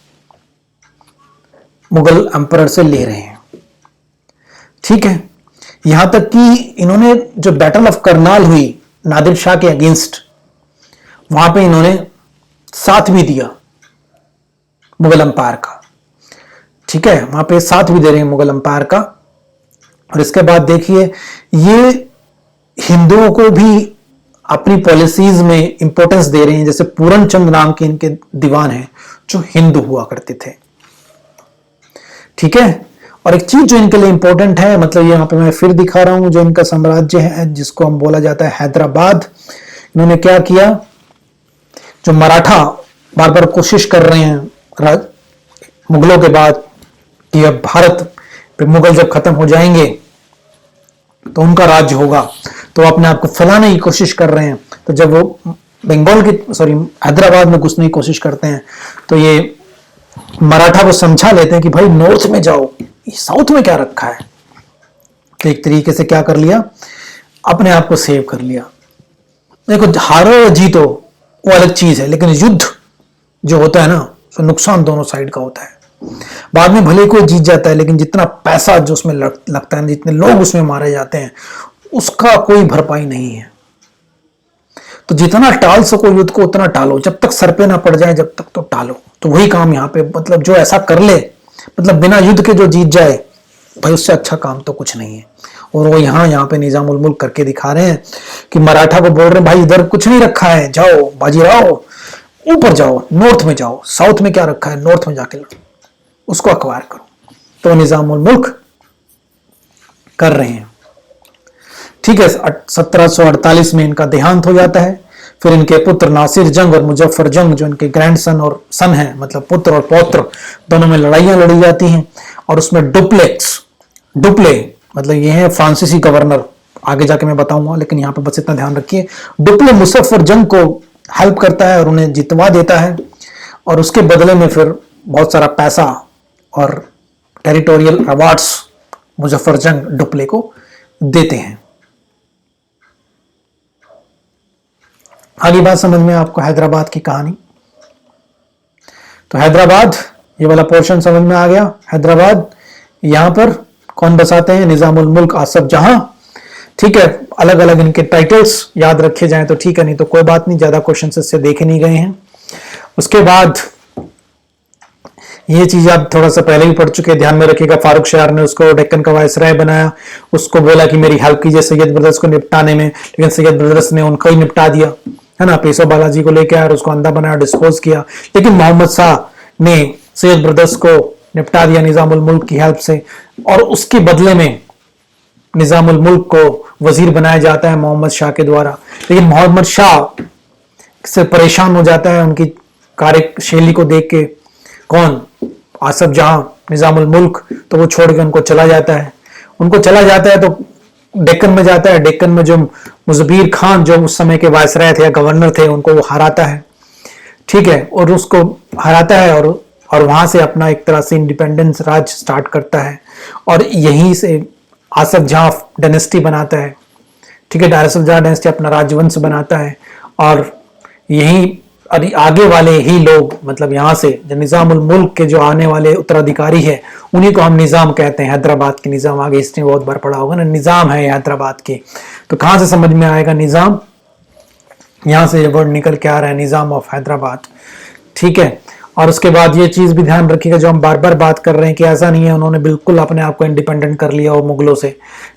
मुगल एम्परर से ले रहे हैं। ठीक है, यहां तक कि इन्होंने जो बैटल ऑफ करनाल हुई नादिर शाह के अगेंस्ट, वहां पे इन्होंने साथ भी दिया मुगल अंपायर का। ठीक है, वहां पे साथ भी दे रहे हैं मुगल अंपायर का। और इसके बाद देखिए, ये हिंदुओं को भी अपनी पॉलिसीज में इंपॉर्टेंस दे रहे हैं। जैसे पूरन चंद नाम के इनके दीवान हैं जो हिंदू हुआ करते थे। ठीक है, और एक चीज जो इनके लिए इंपॉर्टेंट है, मतलब यहां पे मैं फिर दिखा रहा हूं, जो इनका साम्राज्य है जिसको हम बोला जाता है हैदराबाद, इन्होंने क्या किया, जो मराठा बार बार कोशिश कर रहे हैं मुगलों के बाद कि अब भारत पे मुगल जब खत्म हो जाएंगे तो उनका राज्य होगा, तो अपने आप को फैलाने की कोशिश कर रहे हैं। तो जब वो बंगाल की हैदराबाद में घुसने की कोशिश करते हैं तो ये मराठा को समझा लेते हैं कि भाई नॉर्थ में जाओ, साउथ में क्या रखा है। तो एक तरीके से क्या कर लिया, अपने आप को सेव कर लिया। देखो हारो या जीतो वो अलग चीज है, लेकिन युद्ध जो होता है ना, तो नुकसान दोनों साइड का होता है। बाद में भले कोई जीत जाता है, लेकिन जितना पैसा जो उसमें लगता है, जितने लोग उसमें मारे जाते हैं, उसका कोई भरपाई नहीं है। तो जितना टाल सको युद्ध को उतना टालो, जब तक सर पे ना पड़ जाए जब तक तो टालो। तो वही काम यहाँ पे, मतलब जो ऐसा कर ले, मतलब बिना युद्ध के जो जीत जाए, भाई उससे अच्छा काम तो कुछ नहीं है। और वो यहाँ पे निजामुल मुल्क करके दिखा रहे हैं कि मराठा को बोल रहे हैं भाई इधर कुछ नहीं रखा है, जाओ बाजीराव ऊपर जाओ, नॉर्थ में जाओ, साउथ में क्या रखा है, नॉर्थ में जाके लड़ो, उसको अक्वायर करो। तो निजामुल मुल्क कर रहे हैं। ठीक है, 1748 में इनका देहांत हो जाता है। फिर इनके पुत्र नासिर जंग और मुजफ्फर जंग, जो इनके ग्रैंडसन और सन हैं, मतलब पुत्र और पौत्र, दोनों में लड़ाइयां लड़ी जाती हैं। और उसमें डुप्ले मतलब ये है फ्रांसीसी गवर्नर, आगे जाके मैं बताऊंगा, लेकिन यहाँ पे बस इतना ध्यान रखिए, डुप्ले मुजफ्फर जंग को हेल्प करता है और उन्हें जितवा देता है। और उसके बदले में फिर बहुत सारा पैसा और टेरिटोरियल अवार्ड्स मुजफ्फर जंग डुप्ले को देते हैं। आगे बात समझ में आपको हैदराबाद की कहानी। तो हैदराबाद, ये वाला पोर्शन समझ में आ गया। हैदराबाद यहां पर कौन बसाते हैं, निजामुल मुल्क आसफ जहां। ठीक है, अलग अलग इनके टाइटल्स याद रखे जाएं तो ठीक है, नहीं तो कोई बात नहीं, ज्यादा क्वेश्चन इससे देखे नहीं गए हैं। उसके बाद ये चीज आप थोड़ा सा पहले ही पढ़ चुके हैं, ध्यान में रखिएगा। फारूक शायर ने उसको डेक्कन का वायसराय बनाया, उसको बोला कि मेरी हेल्प कीजिए सैयद ब्रदर्स को निपटाने में, लेकिन सैयद ब्रदर्स ने उनको ही निपटा दिया, है ना। पेशवा बालाजी को लेकर आया, उसको अंधा बनाया, डिस्पोज किया। लेकिन मोहम्मद शाह ने सैयद ब्रदर्स को निपटा दिया निजामुल मुल्क की हेल्प से, और उसके बदले में निजामुल मुल्क को वजीर बनाया जाता है मोहम्मद शाह के द्वारा। लेकिन मोहम्मद शाह से परेशान हो जाता है उनकी कार्यशैली को देख के, कौन, आसफ जहां, निजामुल मुल्क, तो वो छोड़ के उनको चला जाता है। तो डेक्कन में जाता है। डेक्कन में जो मुजबीर खान, जो उस समय के वायसराय थे या गवर्नर थे, उनको वो हराता है। ठीक है, और उसको हराता है और वहां से अपना एक तरह से इंडिपेंडेंस राज स्टार्ट करता है, और यहीं से आसफ जहां डायनेस्टी बनाता है। ठीक है, आसफ जहां डायनेस्टी अपना राजवंश बनाता है, और यही आगे वाले ही लोग, मतलब यहाँ से जो निजामुल मुल्क के जो आने वाले उत्तराधिकारी है, उन्हीं को हम निजाम कहते हैं। हैदराबाद के निजाम, आगे हिस्ट्री में बहुत बार पढ़ा होगा ना, निजाम है हैदराबाद के। तो कहां से समझ में आएगा निजाम, यहां से ये वर्ड निकल के आ रहा है, निजाम ऑफ हैदराबाद। ठीक है, और उसके बाद ये चीज भी ध्यान रखिएगा, जो हम बार बार बात कर रहे हैं कि ऐसा नहीं है उन्होंने बिल्कुल अपने आप को इंडिपेंडेंट कर लिया हो मुगलों से।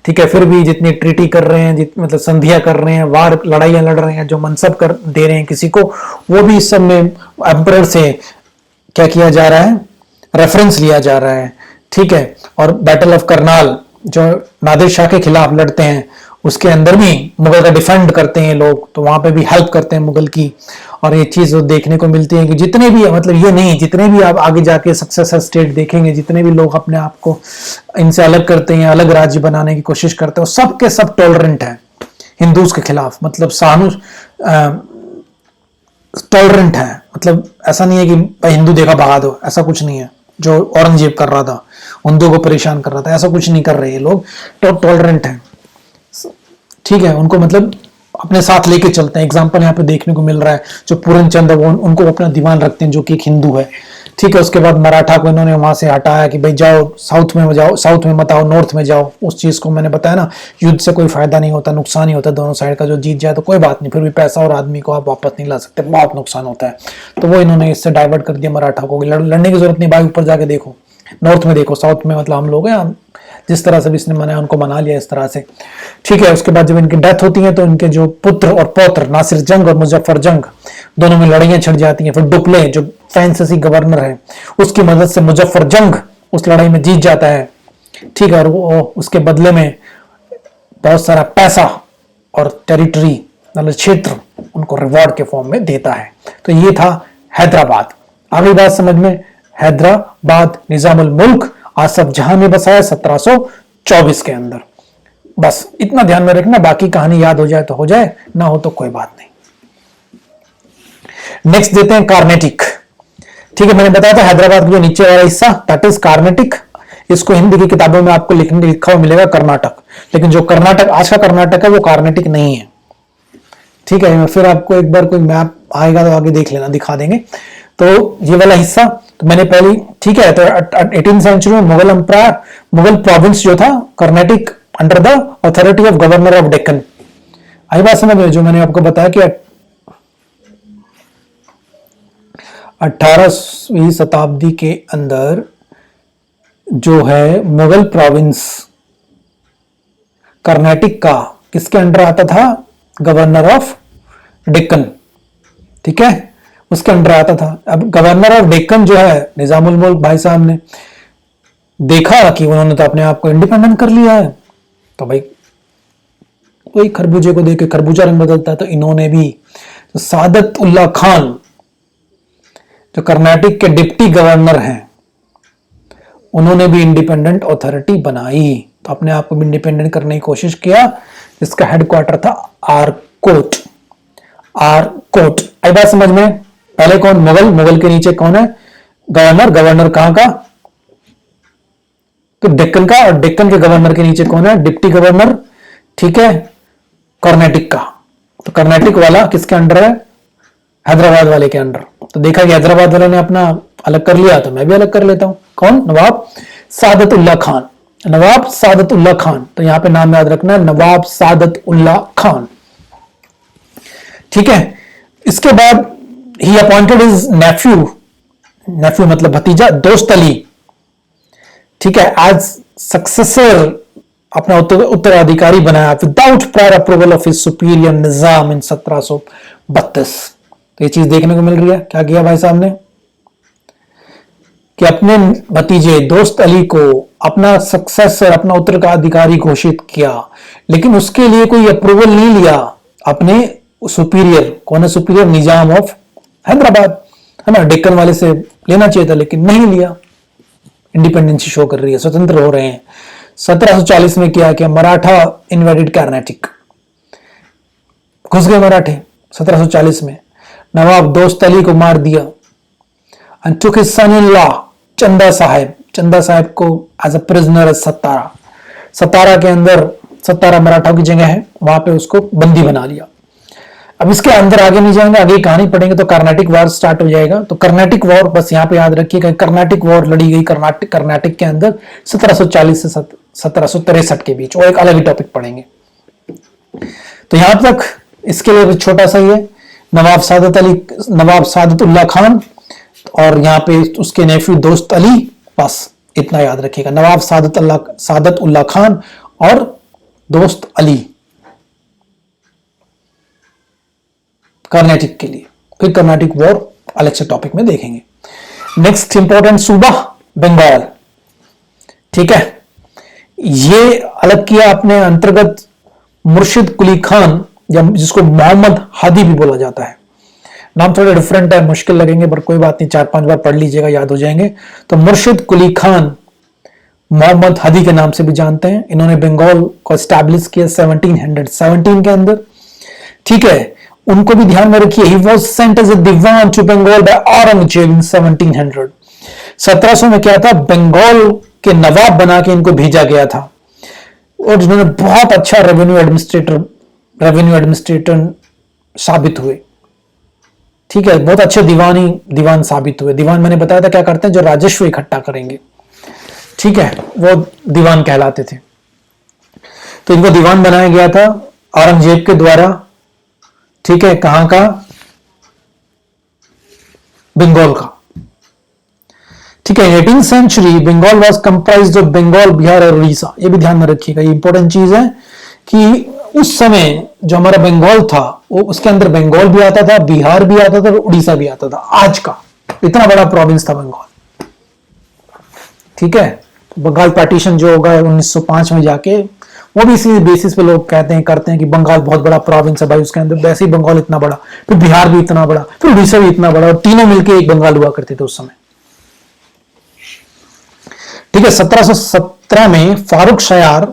ठीक है, फिर भी जितनी ट्रीटी कर रहे हैं, मतलब संधियां कर रहे हैं, वार लड़ाइयां लड़ रहे हैं, जो मनसब कर दे रहे हैं किसी को, वो भी इस सब में एम्परर से क्या किया जा रहा है, रेफरेंस लिया जा रहा है। ठीक है, और बैटल ऑफ करनाल जो नादिर शाह के खिलाफ लड़ते हैं, उसके अंदर भी मुगल का डिफेंड करते हैं लोग, तो वहां पे भी हेल्प करते हैं मुगल की। और ये चीज देखने को मिलती है कि जितने भी, मतलब ये नहीं, जितने भी आप आगे जाके सक्सेसर स्टेट देखेंगे, जितने भी लोग अपने आप को इनसे अलग करते हैं, अलग राज्य बनाने की कोशिश करते हैं, सब के सब टॉलरेंट है हिंदूज के खिलाफ, मतलब टॉलरेंट है। मतलब ऐसा नहीं है कि हिंदू देखा भगा दो, ऐसा कुछ नहीं है। जो औरंगजेब कर रहा था, हिंदुओं को परेशान कर रहा था, ऐसा कुछ नहीं कर रहे ये लोग, टॉलरेंट है। ठीक है, उनको मतलब अपने साथ लेके चलते हैं। एग्जाम्पल यहाँ पे देखने को मिल रहा है, जो पूरन चंद है वो उनको अपना दीवान रखते हैं, जो कि एक हिंदू है। ठीक है, उसके बाद मराठा को इन्होंने वहां से हटाया कि भाई जाओ साउथ में जाओ, साउथ में मत आओ, नॉर्थ में जाओ। उस चीज को मैंने बताया ना, युद्ध से कोई फायदा नहीं होता, नुकसान ही होता है दोनों साइड का। जो जीत जाए तो कोई बात नहीं, फिर भी पैसा और आदमी को आप वापस नहीं ला सकते, बहुत नुकसान होता है। तो वो इन्होंने इससे डाइवर्ट कर दिया मराठा को, लड़ने की जरूरत नहीं, भाई ऊपर जाके देखो, नॉर्थ में देखो, साउथ में मतलब हम लोग हैं, जिस तरह से भी इसने मनाया उनको मना लिया इस तरह से। ठीक है, उसके बाद जब इनकी डेथ होती है तो इनके जो पुत्र और पौत्र नासिर जंग और मुजफ्फर जंग, दोनों में लड़ाइयां छिड़ जाती हैं। फिर डुप्ले जो फ्रांसीसी गवर्नर है, उसकी मदद से मुजफ्फर जंग उस लड़ाई में जीत जाता है। ठीक है, और वो उसके बदले में बहुत सारा पैसा और टेरिटरी, मतलब क्षेत्र, उनको रिवॉर्ड के फॉर्म में देता है। तो ये था हैदराबाद। आगे बात समझ में, हैदराबाद निजामुल मुल्क आसफ जहां ने बसाया 1724 के अंदर। बस इतना ध्यान में रखना, बाकी कहानी याद हो जाए तो हो जाए, ना हो तो कोई बात नहीं। नेक्स्ट देते हैं कार्नेटिक। ठीक है, मैंने बताया था हैदराबाद का जो नीचे वाला हिस्सा दैट इज कार्नेटिक। इसको हिंदी की किताबों में आपको लिखा हुआ मिलेगा कर्नाटक, लेकिन जो कर्नाटक आज का कर्नाटक है वो कार्नेटिक नहीं है। ठीक है, फिर आपको एक बार कोई मैप आएगा तो आगे देख लेना, दिखा देंगे। तो ये वाला हिस्सा तो मैंने पहले, ठीक है, तो 18वीं सेंचुरी में मुगल एम्पायर, मुगल प्रोविंस जो था Karnataka under the authority of governor of Deccan. आई बात समझ में, जो मैंने आपको बताया कि 18वीं शताब्दी के अंदर जो है मुगल प्रोविंस कर्नाटक का किसके अंडर आता था? Governor of Deccan. ठीक है, उसके अंडर आता था। अब गवर्नर ऑफ डेक्कन जो है निजामुल मुल्क भाई साहब ने देखा कि उन्होंने तो अपने आप को इंडिपेंडेंट कर लिया है, तो भाई वही खरबूजे को देख के खरबूजा रंग बदलता है, तो इन्होंने भी तो सादत उल्ला खान जो कर्नाटक के डिप्टी गवर्नर हैं, उन्होंने भी इंडिपेंडेंट अथॉरिटी बनाई, तो अपने आप को भी इंडिपेंडेंट करने की कोशिश किया। इसका हेडक्वार्टर था आरकोट। आरकोट आई बात समझ में? पहले कौन? मुगल। मुगल के नीचे कौन है? गवर्नर। गवर्नर कहां का? तो डेक्कन का। और डेक्कन के गवर्नर के नीचे कौन है? Deputy governor. ठीक है, कर्नाटक का। तो कर्नाटक वाला किसके अंडर है? हैदराबाद वाले के अंडर। तो देखा कि हैदराबाद वाले ने अपना अलग कर लिया, तो मैं भी अलग कर लेता हूं। कौन? नवाब सादत उल्ला खान। नवाब सादत उल्ला खान, तो यहां पे नाम याद रखना, नवाब सादत उल्ला खान। ठीक है, इसके बाद ही अपॉइंटेड हिज नेफ्यू, नेफ्यू मतलब भतीजा, दोस्त अली, ठीक है, एज सक्सेसर, अपना उत्तराधिकारी बनाया without prior approval of his superior Nizam in 1732। तो ये चीज देखने को मिल रही है। क्या किया भाई साहब ने कि अपने भतीजे दोस्त अली को अपना सक्सेसर, अपना उत्तराधिकारी घोषित किया, लेकिन उसके लिए कोई अप्रूवल नहीं लिया अपने सुपीरियर। कौन है सुपीरियर? निजाम ऑफ हैदराबाद, है ना, डेक्कन वाले से लेना चाहिए था, लेकिन नहीं लिया। इंडिपेंडेंसी शो कर रही है, स्वतंत्र हो रहे हैं। 1740 में क्या किया? मराठा इन्वेडेड कर्नाटक, घुस गए मराठे 1740 में। नवाब दोस्त अली को मार दिया and took his son-in-law चंदा साहब, चंदा साहब को एज अ प्रिजनर सतारा। सतारा के अंदर, सतारा मराठा की जगह है, वहां पे उसको बंदी बना लिया। अब इसके अंदर आगे नहीं जाएंगे, आगे कहानी पढ़ेंगे तो कर्नाटक वॉर स्टार्ट हो जाएगा। तो कर्नाटक वॉर बस यहाँ पे याद रखिएगा, कर्नाटक वॉर लड़ी गई कर्नाटक के अंदर 1740 से 1763 के बीच, और एक अलग ही टॉपिक पढ़ेंगे। तो यहां तक इसके लिए छोटा सा ही है। नवाब सादत उल्ला खान और यहाँ पे उसके नेफ्यू दोस्त अली, बस इतना याद रखिएगा। नवाब सादत उल्ला खान और दोस्त अली कर्नाटक के लिए। फिर कर्नाटक वॉर अलग से टॉपिक में देखेंगे। नेक्स्ट इंपॉर्टेंट सूबा बंगाल। ठीक है, ये अलग किया अपने अंतर्गत मुर्शिद कुली खान, या जिसको मोहम्मद हादी भी बोला जाता है। नाम थोड़ा डिफरेंट है, मुश्किल लगेंगे, पर कोई बात नहीं, 4-5 बार पढ़ लीजिएगा, याद हो जाएंगे। तो मुर्शिद कुली खान मोहम्मद हादी के नाम से भी जानते हैं। इन्होंने बंगाल को एस्टैब्लिश किया 1717 के अंदर। ठीक है, उनको भी ध्यान में रखिए। He was sent as a Diwan to Bengal by Aurangzeb in 1700। 1700 में क्या था? बंगाल के नवाब बना के इनको भेजा गया था, और जिन्होंने बहुत अच्छा रेवेन्यू एडमिनिस्ट्रेटर साबित हुए। ठीक है, बहुत अच्छे दीवान साबित हुए। दीवान मैंने बताया था क्या करते हैं? जो राजस्व इकट्ठा करेंगे, ठीक है, वो दीवान कहलाते थे। तो इनको दीवान बनाया गया था औरंगजेब के द्वारा। ठीक है, कहां का? बंगाल का। ठीक है, 18th century Bengal was comprised of Bengal, Bihar और उड़ीसा। ये भी ध्यान में रखिएगा, ये इंपॉर्टेंट चीज है कि उस समय जो हमारा बंगाल था, वो उसके अंदर बंगाल भी आता था, बिहार भी आता था, और उड़ीसा भी आता था। आज का इतना बड़ा प्रोविंस था बंगाल। ठीक है, बंगाल पार्टीशन जो होगा 1905 में जाके, वो भी इसी बेसिस पे लोग कहते हैं करते हैं कि बंगाल बहुत बड़ा प्रोविंस है भाई, उसके अंदर वैसे ही बंगाल इतना बड़ा, फिर बिहार भी इतना बड़ा, फिर उड़ीसा भी इतना बड़ा, और तीनों मिलकर एक बंगाल हुआ करते थे उस समय। ठीक है, 1717 में फारूक शयार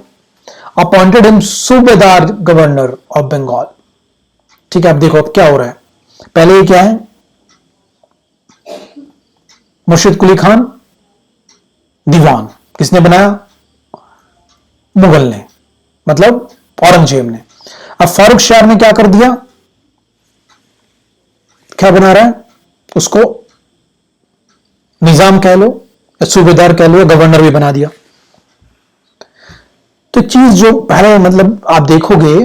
अपॉइंटेड हिम सूबेदार गवर्नर ऑफ बंगाल। ठीक है, अब देखो अब क्या हो रहा है। पहले ये क्या है, मुर्शिद कुली खान दीवान किसने बनाया, मुगल ने, मतलब औरंगजेब ने। अब फारूक शाह ने क्या कर दिया, क्या बना रहा है, उसको निजाम कह लो या सूबेदार कह लो या गवर्नर भी बना दिया। तो चीज जो पहले मतलब आप देखोगे,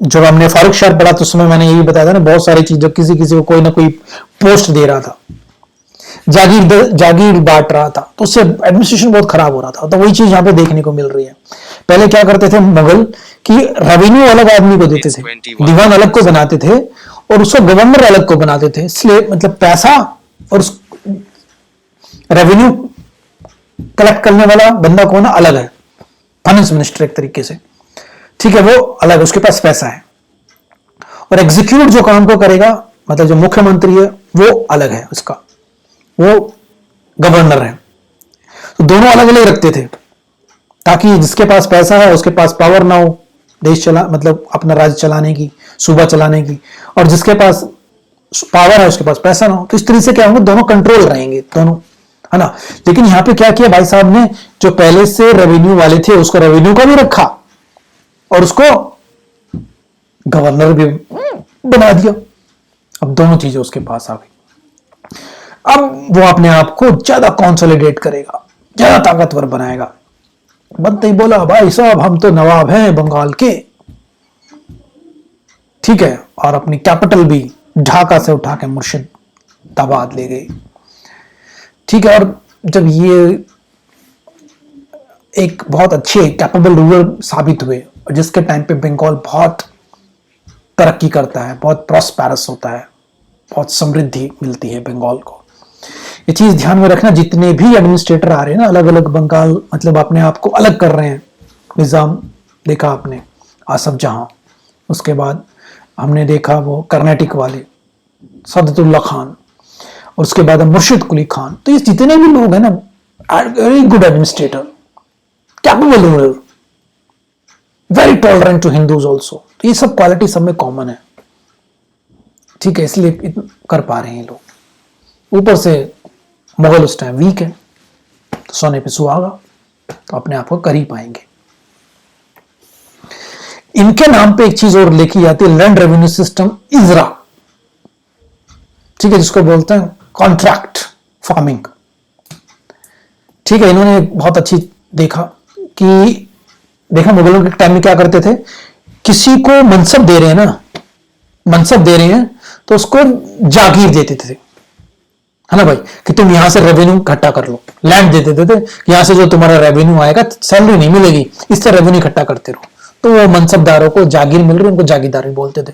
जब हमने फारूक शाह पढ़ा तो उस समय मैंने यही बताया था ना, बहुत सारी चीज, किसी किसी को कोई ना कोई पोस्ट दे रहा था, जागीर बांट रहा था, तो उससे एडमिनिस्ट्रेशन बहुत खराब हो रहा था। तो वही चीज यहां पे देखने को मिल रही है। पहले क्या करते थे मुगल कि रेवेन्यू अलग आदमी को देते थे, दीवान अलग को बनाते थे और उसको गवर्नर अलग को बनाते थे। स्लेव मतलब पैसा और रेवेन्यू कलेक्ट करने वाला बंदा कौन है, अलग है, फाइनेंस मिनिस्टर एक तरीके से। ठीक है, वो अलग, उसके पास पैसा है। और एग्जीक्यूट जो काम को करेगा, मतलब जो मुख्यमंत्री है वो अलग है, उसका वो गवर्नर है। तो दोनों अलग अलग रखते थे ताकि जिसके पास पैसा है उसके पास पावर ना हो देश चला, मतलब अपना राज्य चलाने की, सूबा चलाने की, और जिसके पास पावर है उसके पास पैसा ना हो। तो इस तरीके से क्या होंगे, दोनों कंट्रोल रहेंगे दोनों, है ना। लेकिन यहां पे क्या किया भाई साहब ने, जो पहले से रेवेन्यू वाले थे उसको रेवेन्यू का भी रखा और उसको गवर्नर भी बना दिया। अब दोनों चीजें उसके पास आ गई। अब वो अपने आप को ज्यादा कंसोलिडेट करेगा, ज्यादा ताकतवर बनाएगा। बनते ही बोला, भाई साहब हम तो नवाब हैं बंगाल के, ठीक है, और अपनी कैपिटल भी ढाका से उठा के मुर्शिदाबाद ले गई। ठीक है, और जब ये एक बहुत अच्छे कैपेबल रूलर साबित हुए, और जिसके टाइम पे बंगाल बहुत तरक्की करता है, बहुत प्रॉस्पेरस होता है, बहुत समृद्धि मिलती है बंगाल को। ये चीज ध्यान में रखना, जितने भी एडमिनिस्ट्रेटर आ रहे हैं ना अलग अलग, बंगाल मतलब अपने आप को अलग कर रहे हैं। निजाम देखा आपने, आसफ जहां, उसके बाद हमने देखा वो कर्नाटिक वाले सदतुल्ला खान, और उसके बाद मुर्शिद कुली खान। तो ये जितने भी लोग हैं ना, very good administrator, capable ruler, very tolerant to Hindus also. तो ये सब क्वालिटी सब में कॉमन है। ठीक है, इसलिए कर पा रहे हैं ये लोग। ऊपर से मुगल उस टाइम वीक है, तो सोने पे सुहागा, तो अपने आप को कर ही पाएंगे। इनके नाम पे एक चीज और लिखी जाती है, लैंड रेवेन्यू सिस्टम इजरा। ठीक है, जिसको बोलते हैं कॉन्ट्रैक्ट फार्मिंग। ठीक है, इन्होंने बहुत अच्छी देखा मुगलों के टाइम में क्या करते थे, किसी को मनसब दे रहे हैं ना, मनसब दे रहे हैं तो उसको जागीर देते थे, है ना भाई, कि तुम यहां से रेवेन्यू इकट्ठा कर लो। लैंड दे देते थे, यहां से जो तुम्हारा रेवेन्यू आएगा, सैलरी नहीं मिलेगी, इससे रेवेन्यू इकट्ठा करते रहो। तो वो मनसबदारों को जागीर मिल रही, उनको जागीरदार भी बोलते थे।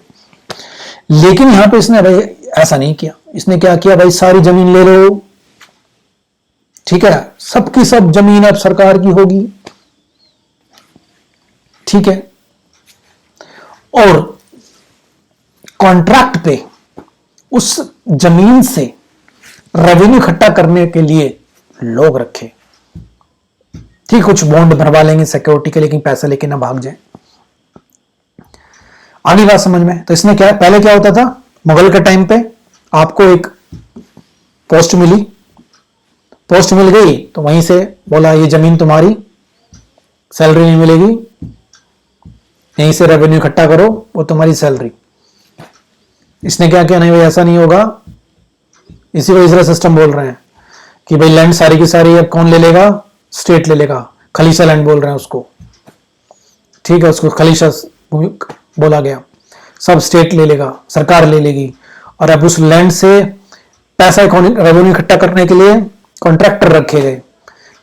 लेकिन यहां पे इसने भाई ऐसा नहीं किया। इसने क्या किया भाई, सारी जमीन ले लो, ठीक है, सबकी सब जमीन अब सरकार की होगी, ठीक है, और कॉन्ट्रैक्ट पे उस जमीन से रेवेन्यू इकट्ठा करने के लिए लोग रखे। ठीक, कुछ बॉन्ड भरवा लेंगे सिक्योरिटी के, लेकिन पैसा लेके ना भाग जाए। आगे बात समझ में। तो इसने क्या, पहले क्या होता था, मुगल के टाइम पे आपको एक पोस्ट मिली, पोस्ट मिल गई तो वहीं से बोला ये जमीन तुम्हारी, सैलरी नहीं मिलेगी, यहीं से रेवेन्यू इकट्ठा करो, वो तुम्हारी सैलरी। इसने क्या किया, नहीं भाई ऐसा नहीं होगा, इसी को इजरा सिस्टम बोल रहे हैं कि भाई लैंड सारी की सारी अब कौन ले लेगा, स्टेट ले लेगा, खलीसा लैंड बोल रहे हैं उसको, ठीक है, उसको खलीसा बोला गया, सब स्टेट ले लेगा, सरकार ले लेगी। और अब उस लैंड से पैसा रेवेन्यू इकट्ठा करने के लिए कॉन्ट्रैक्टर रखे गए,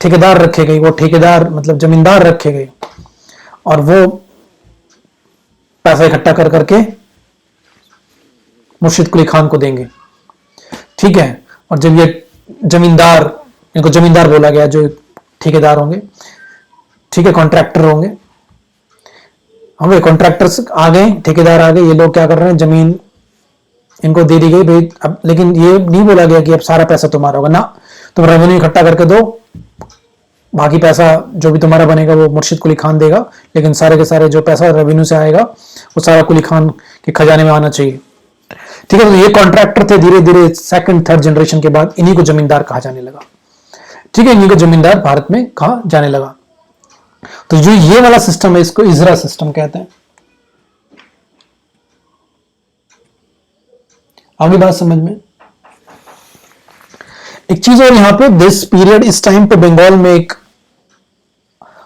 ठेकेदार रखे गए, वो ठेकेदार मतलब जमींदार रखे गए, और वो पैसा इकट्ठा कर करके मुर्शिद कुली खान को देंगे, ठीक है। और जब ये जमींदार, इनको जमींदार बोला गया, जो ठेकेदार होंगे, ठीक है, कॉन्ट्रैक्टर होंगे, कॉन्ट्रैक्टर्स आ गए, ठेकेदार आ गए, ये लोग क्या कर रहे हैं, जमीन इनको दे दी गई भाई। अब लेकिन ये नहीं बोला गया कि अब सारा पैसा तुम्हारा होगा ना, तुम रेवेन्यू इकट्ठा करके दो, बाकी पैसा जो भी तुम्हारा बनेगा वो मुर्शिद कुली खान देगा, लेकिन सारे के सारे जो पैसा रेवेन्यू से आएगा वो सारा कुली खान के खजाने में आना चाहिए। ठीक है, तो ये कॉन्ट्रैक्टर थे, धीरे धीरे सेकंड थर्ड जनरेशन के बाद इन्हीं को जमींदार कहा जाने लगा। ठीक है, इन्हीं को जमींदार भारत में कहा जाने लगा। तो जो ये वाला सिस्टम है इसको इजरा सिस्टम कहते हैं। आगे बात समझ में। एक चीज और यहां पे दिस पीरियड, इस टाइम पे बंगाल में एक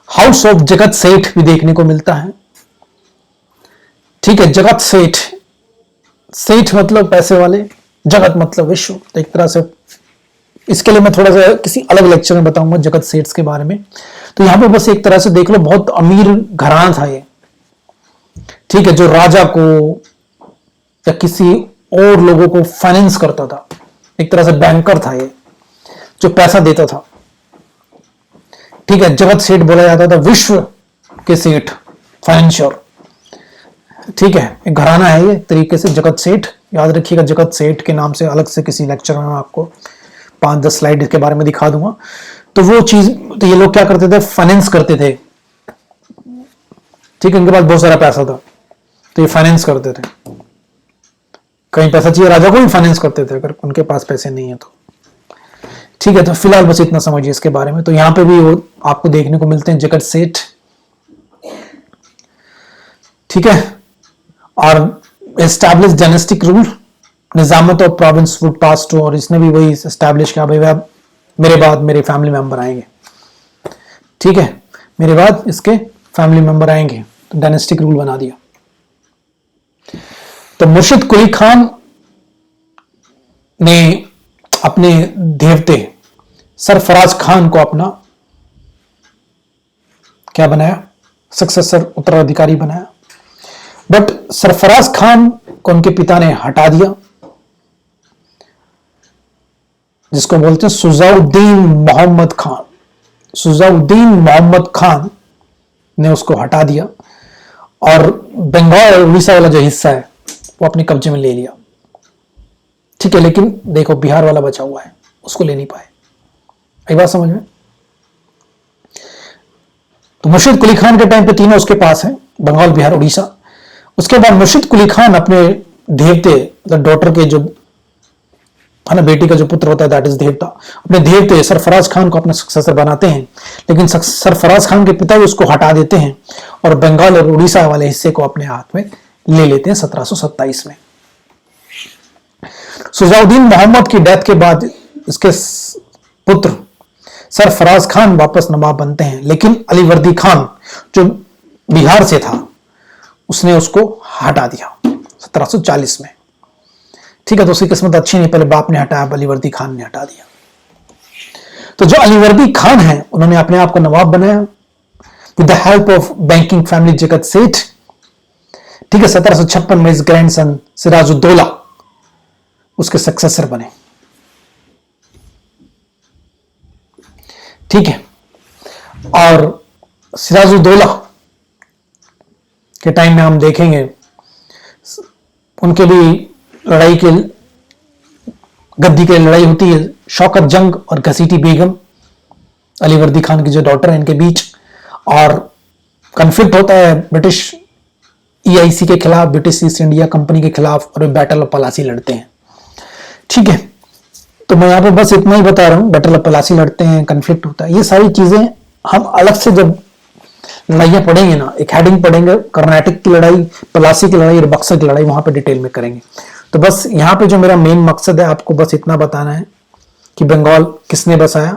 हाउस ऑफ जगत सेठ भी देखने को मिलता है। ठीक है, जगत सेठ, सेठ मतलब पैसे वाले, जगत मतलब विश्व। तो एक तरह से इसके लिए मैं थोड़ा सा किसी अलग लेक्चर में बताऊंगा जगत सेठ के बारे में। तो यहां पे बस एक तरह से देख लो, बहुत अमीर घराना था ये। ठीक है, जो राजा को या किसी और लोगों को फाइनेंस करता था, एक तरह से बैंकर था ये, जो पैसा देता था। ठीक है, जगत सेठ बोला जाता था, विश्व के सेठ, फाइनेंशियर। ठीक है, एक घराना है ये तरीके से, जगत सेठ। याद रखिएगा, जगत सेठ के नाम से अलग से किसी लेक्चर में मैं आपको 5-10 स्लाइड के बारे में दिखा दूंगा। तो वो चीज, तो ये लोग क्या करते थे, फाइनेंस करते थे। ठीक है, इनके पास बहुत सारा पैसा था तो ये फाइनेंस करते थे। कहीं पैसा चाहिए राजा को भी फाइनेंस करते थे अगर उनके पास पैसे नहीं है तो। ठीक है, तो फिलहाल बस इतना समझिए इसके बारे में। तो यहां पे भी वो आपको देखने को मिलते हैं जगत सेठ। ठीक है, और establish dynastic rule, Nizamat of province would pass to, और इसने भी वही एस्टैब्लिश किया, भाई अब मेरे बाद मेरे फैमिली मेंबर आएंगे। ठीक है, मेरे बाद इसके फैमिली मेंबर आएंगे, तो डायनेस्टिक रूल बना दिया। तो मुर्शिद कुली खान ने अपने देवते सरफराज खान को अपना क्या बनाया, सक्सेसर, उत्तराधिकारी बनाया। बट सरफराज खान को उनके पिता ने हटा दिया, जिसको बोलते हैं सुजाउद्दीन मोहम्मद खान। सुजाउद्दीन मोहम्मद खान ने उसको हटा दिया और बंगाल और उड़ीसा वाला जो हिस्सा है वो अपने कब्जे में ले लिया। ठीक है, लेकिन देखो बिहार वाला बचा हुआ है, उसको ले नहीं पाए। आई बात समझ में। तो मुर्शिद कुली खान के टाइम पे तीनों उसके पास हैं, बंगाल, बिहार, उड़ीसा। उसके बाद मुर्शिद कुली खान अपने देवते, डॉटर के जो है ना, बेटी का जो पुत्र होता है दैट इज देवता, अपने देवते सरफराज खान को अपना सक्सेसर बनाते हैं। लेकिन सरफराज खान के पिता भी उसको हटा देते हैं और बंगाल और उड़ीसा वाले हिस्से को अपने हाथ में ले लेते हैं 1727 में। सुजाउद्दीन मोहम्मद की डेथ के बाद इसके पुत्र सरफराज खान वापस नवाब बनते हैं, लेकिन अलीवर्दी खान जो बिहार से था उसने उसको हटा दिया 1740 में। ठीक है, तो उसकी किस्मत अच्छी नहीं, पहले बाप ने हटाया, अलीवर्दी खान ने हटा दिया। तो जो अलीवर्दी खान है उन्होंने अपने आप को नवाब बनाया with the help of banking family जगत सेठ। ठीक है, 1756 में इस ग्रैंडसन सिराजुद्दौला उसके सक्सेसर बने। ठीक है, और सिराजुद्दौला के टाइम में हम देखेंगे उनके भी लड़ाई के, गद्दी की लड़ाई होती है, शौकत जंग और घसीटी बेगम, अलीवर्दी खान की जो डॉटर है, इनके बीच, और कन्फ्लिक्ट होता है ब्रिटिश EIC के खिलाफ, ब्रिटिश ईस्ट इंडिया कंपनी के खिलाफ, और बैटल ऑफ पलासी लड़ते हैं। ठीक है, तो मैं यहाँ पे बस इतना ही बता रहा हूँ, बैटल ऑफ पलासी लड़ते हैं, कन्फ्लिक्ट होता है। ये सारी चीजें हम अलग से जब लड़ाइयां पढ़ेंगे ना, एक हेडिंग पढ़ेंगे, कर्नाटक की लड़ाई, पलासी की लड़ाई और बक्सर की लड़ाई, वहां पे डिटेल में करेंगे। तो बस यहाँ पे जो मेरा मेन मकसद है आपको बस इतना बताना है कि बंगाल किसने बसाया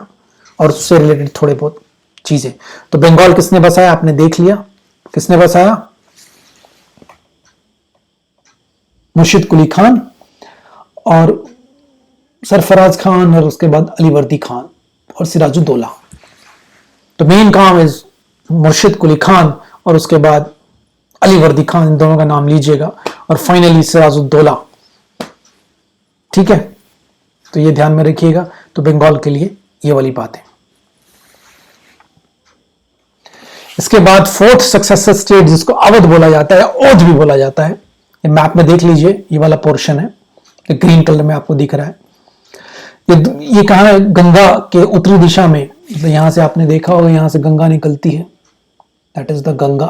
और उससे रिलेटेड थोड़े बहुत चीजें। तो बंगाल किसने बसाया आपने देख लिया, किसने बसाया, मुर्शिद कुली खान और सरफराज खान, और उसके बाद अलीवर्दी खान और सिराजुद्दौला। तो मेन काम इज मुर्शिद कुली खान और उसके बाद अलीवर्दी खान, इन दोनों का नाम लीजिएगा, और फाइनली सिराजुद्दौला। ठीक है, तो ये ध्यान में रखिएगा। तो बंगाल के लिए ये वाली बात है। इसके बाद फोर्थ सक्सेसर स्टेट जिसको अवध बोला जाता है, ओध भी बोला जाता है, ये मैप में देख लीजिए, ये वाला पोर्शन है, ग्रीन कलर में आपको दिख रहा है। ये कहां है, गंगा के उत्तरी दिशा में तो यहाँ से आपने देखा होगा, यहाँ से गंगा निकलती है, दैट इज द गंगा।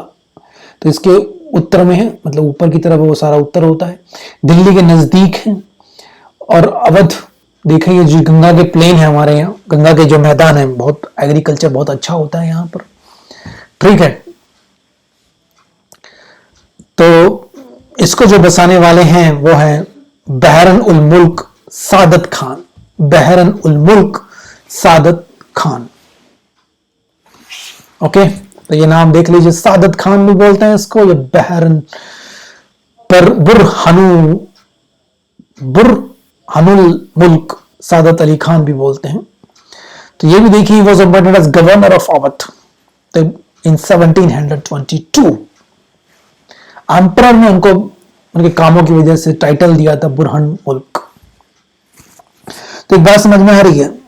तो इसके उत्तर में है, मतलब ऊपर की तरफ वो सारा उत्तर होता है, दिल्ली के नजदीक है। और अवध देखिए, जो गंगा के प्लेन है हमारे यहाँ, गंगा के जो मैदान है, बहुत एग्रीकल्चर बहुत अच्छा होता है यहाँ पर, ठीक है। तो इसको जो बसाने वाले हैं वो है बहरन उल मुल्क सादत खान, बहरन उल मुल्क सादत खान। ओके, तो ये नाम देख लीजिए, सादत खान भी बोलते हैं इसको, ये बहरन पर बुरहानुल मुल्क सादत अली खान भी बोलते हैं। तो ये भी देखिए, was appointed as governor of Awadh in 1722। Emperor ने उनको उनके कामों की वजह से टाइटल दिया था बुरहान मुल्क। तो एक बात समझ में आ रही है,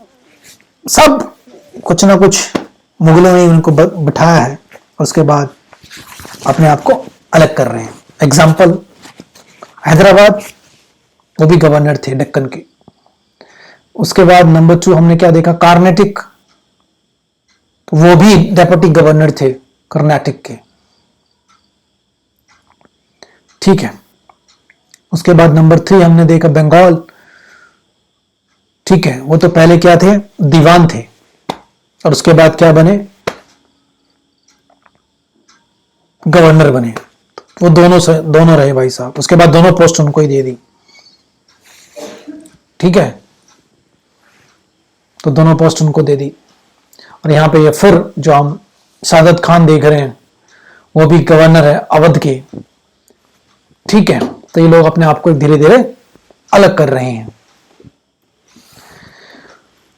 सब कुछ ना कुछ मुगलों ने उनको बिठाया है, और उसके बाद अपने आप को अलग कर रहे हैं। एग्जाम्पल, हैदराबाद, वो भी गवर्नर थे दक्कन के। उसके बाद नंबर 2 हमने क्या देखा, कर्नाटक, वो भी डेप्यूटी गवर्नर थे कर्नाटक के, ठीक है। उसके बाद नंबर 3 हमने देखा बंगाल, ठीक है, वो तो पहले क्या थे, दीवान थे, और उसके बाद क्या बने, गवर्नर बने। वो दोनों रहे भाई साहब। उसके बाद दोनों पोस्ट उनको ही दे दी, ठीक है, तो दोनों पोस्ट उनको दे दी। और यहां पे ये फिर जो हम सादत खान देख रहे हैं, वो भी गवर्नर है अवध के, ठीक है। तो ये लोग अपने आप को धीरे धीरे अलग कर रहे हैं।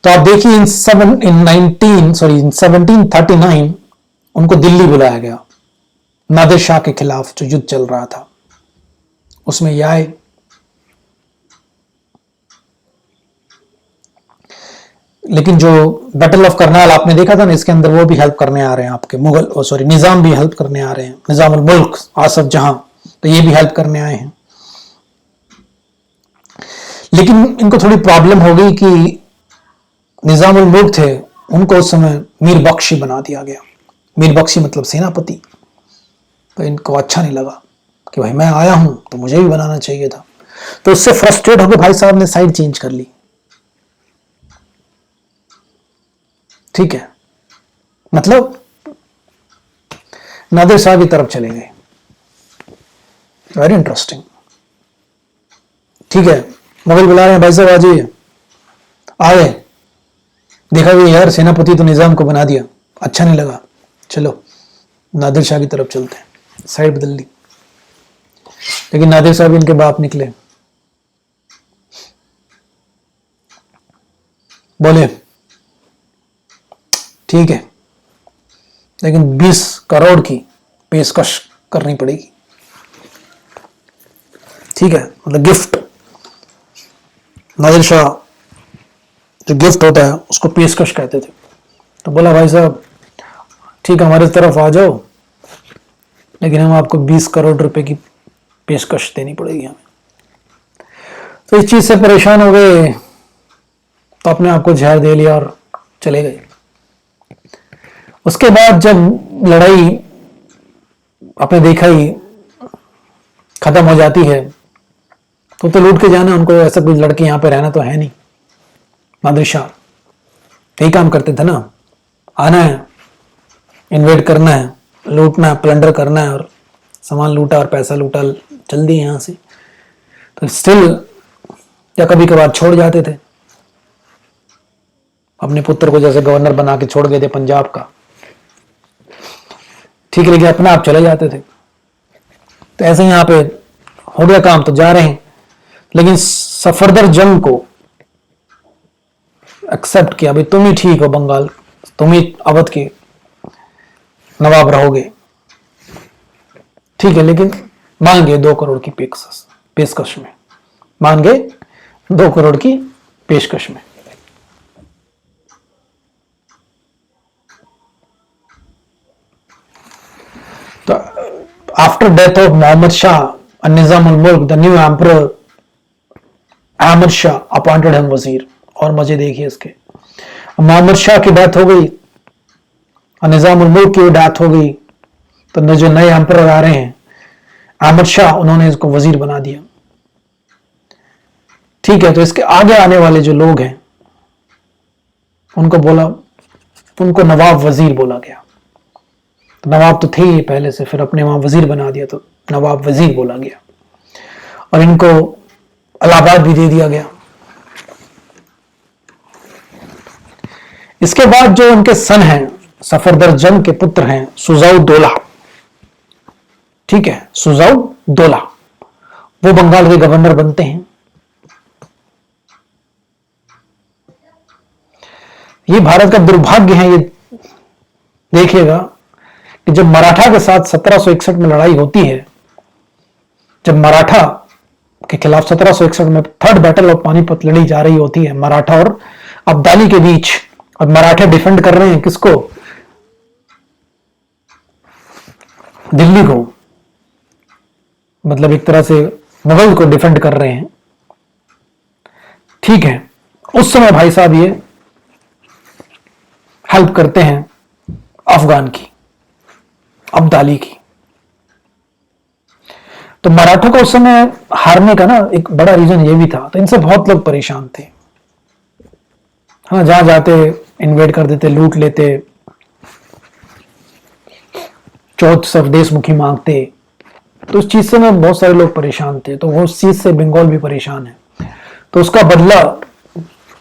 तो आप देखिए, इन 1739 उनको दिल्ली बुलाया गया, नादिर शाह के खिलाफ जो युद्ध चल रहा था, उसमें ये आए। लेकिन जो बैटल ऑफ करनाल आपने देखा था ना, इसके अंदर वो भी हेल्प करने आ रहे हैं आपके मुगल, निजाम भी हेल्प करने आ रहे हैं, निजाम उल मुल्क आसफ जहां, तो ये भी हेल्प करने आए हैं। लेकिन इनको थोड़ी प्रॉब्लम हो गई कि निजाम उल मुल्क थे, उनको उस समय मीर बख्शी बना दिया गया। मीर बख्शी मतलब सेनापति। तो इनको अच्छा नहीं लगा कि भाई मैं आया हूं तो मुझे भी बनाना चाहिए था। तो उससे फ्रस्ट्रेट होकर भाई साहब ने साइड चेंज कर ली, ठीक है, मतलब नादिर शाह की तरफ चले गए। वेरी इंटरेस्टिंग, ठीक है। मुगल बुला रहे हैं, भाई साहब आ जाइए, आ गए। देखा कि यार सेनापति तो निजाम को बना दिया, अच्छा नहीं लगा, चलो नादिर शाह की तरफ चलते हैं, साइड बदल ली। लेकिन नादिर शाह भी इनके बाप निकले, बोले ठीक है, लेकिन 20 करोड़ की पेशकश करनी पड़ेगी, ठीक है, मतलब गिफ्ट। नादिर शाह जो गिफ्ट होता है उसको पेशकश कहते थे। तो बोला भाई साहब ठीक है, हमारी तरफ आ जाओ, लेकिन हम आपको 20 करोड़ रुपए की पेशकश देनी पड़ेगी हमें। तो इस चीज से परेशान हो गए, तो अपने आप को जहर दे लिया और चले गए। उसके बाद जब लड़ाई आपने देखा ही खत्म हो जाती है, तो लूट के जाना, उनको ऐसा कोई लड़के यहां पे रहना तो है नहीं। नादिर शाह यही काम करते थे ना, आना है, इन्वेड करना है, लूटना है, प्लंडर करना है, और सामान लूटा और पैसा लूटा, चल दिए यहां से। तो स्टिल या कभी कभार छोड़ जाते थे अपने पुत्र को, जैसे गवर्नर बना के छोड़ गए थे पंजाब का, ठीक है, लेकिन अपना आप चले जाते थे। तो ऐसे यहां पे हो गया काम, तो जा रहे हैं। लेकिन सफरदर जंग को एक्सेप्ट किया, भाई तुम ही ठीक हो बंगाल, तुम ही अवध के नवाब रहोगे, ठीक है, लेकिन मान गए 2 करोड़ की पेशकश में, मान गए 2 करोड़ की पेशकश में। तो after death of Mohammad Shah and Nizam al-Mulk, the new emperor Ahmad Shah appointed him वजीर। और मजे देखिए इसके, मोहम्मद शाह की डेथ हो गई और निजाम उल मुल्क की डेथ हो गई, तो न जो नए एम्परर आ रहे हैं अहमद शाह, उन्होंने इसको वजीर बना दिया। ठीक है, तो इसके आगे आने वाले जो लोग हैं उनको नवाब वजीर बोला गया। तो नवाब तो थे ही पहले से, फिर अपने वहां वजीर बना दिया तो नवाब वजीर बोला गया, और इनको इलाहाबाद भी दे दिया गया। इसके बाद जो उनके सन हैं, सफरदर जंग के पुत्र हैं सुजाउद्दौला, ठीक है, सुजाउद्दौला, वो बंगाल के गवर्नर बनते हैं। ये भारत का दुर्भाग्य है, ये देखिएगा कि जब मराठा के साथ 1761 में लड़ाई होती है, जब मराठा के खिलाफ 1761 में थर्ड बैटल ऑफ पानीपत लड़ी जा रही होती है मराठा और अब्दाली के बीच, और मराठे डिफेंड कर रहे हैं किसको? दिल्ली को, मतलब एक तरह से मुगल को डिफेंड कर रहे हैं। ठीक है, उस समय भाई साहब ये हेल्प करते हैं अफगान की, अब्दाली की। तो मराठों को उस समय हारने का ना एक बड़ा रीजन ये भी था, तो इनसे बहुत लोग परेशान थे। हाँ, जहां जाते इन्वेड कर देते, लूट लेते, चौथ सब देशमुखी मांगते, तो उस चीज से ना बहुत सारे लोग परेशान थे। तो वो उस चीज से बंगाल भी परेशान है, तो उसका बदला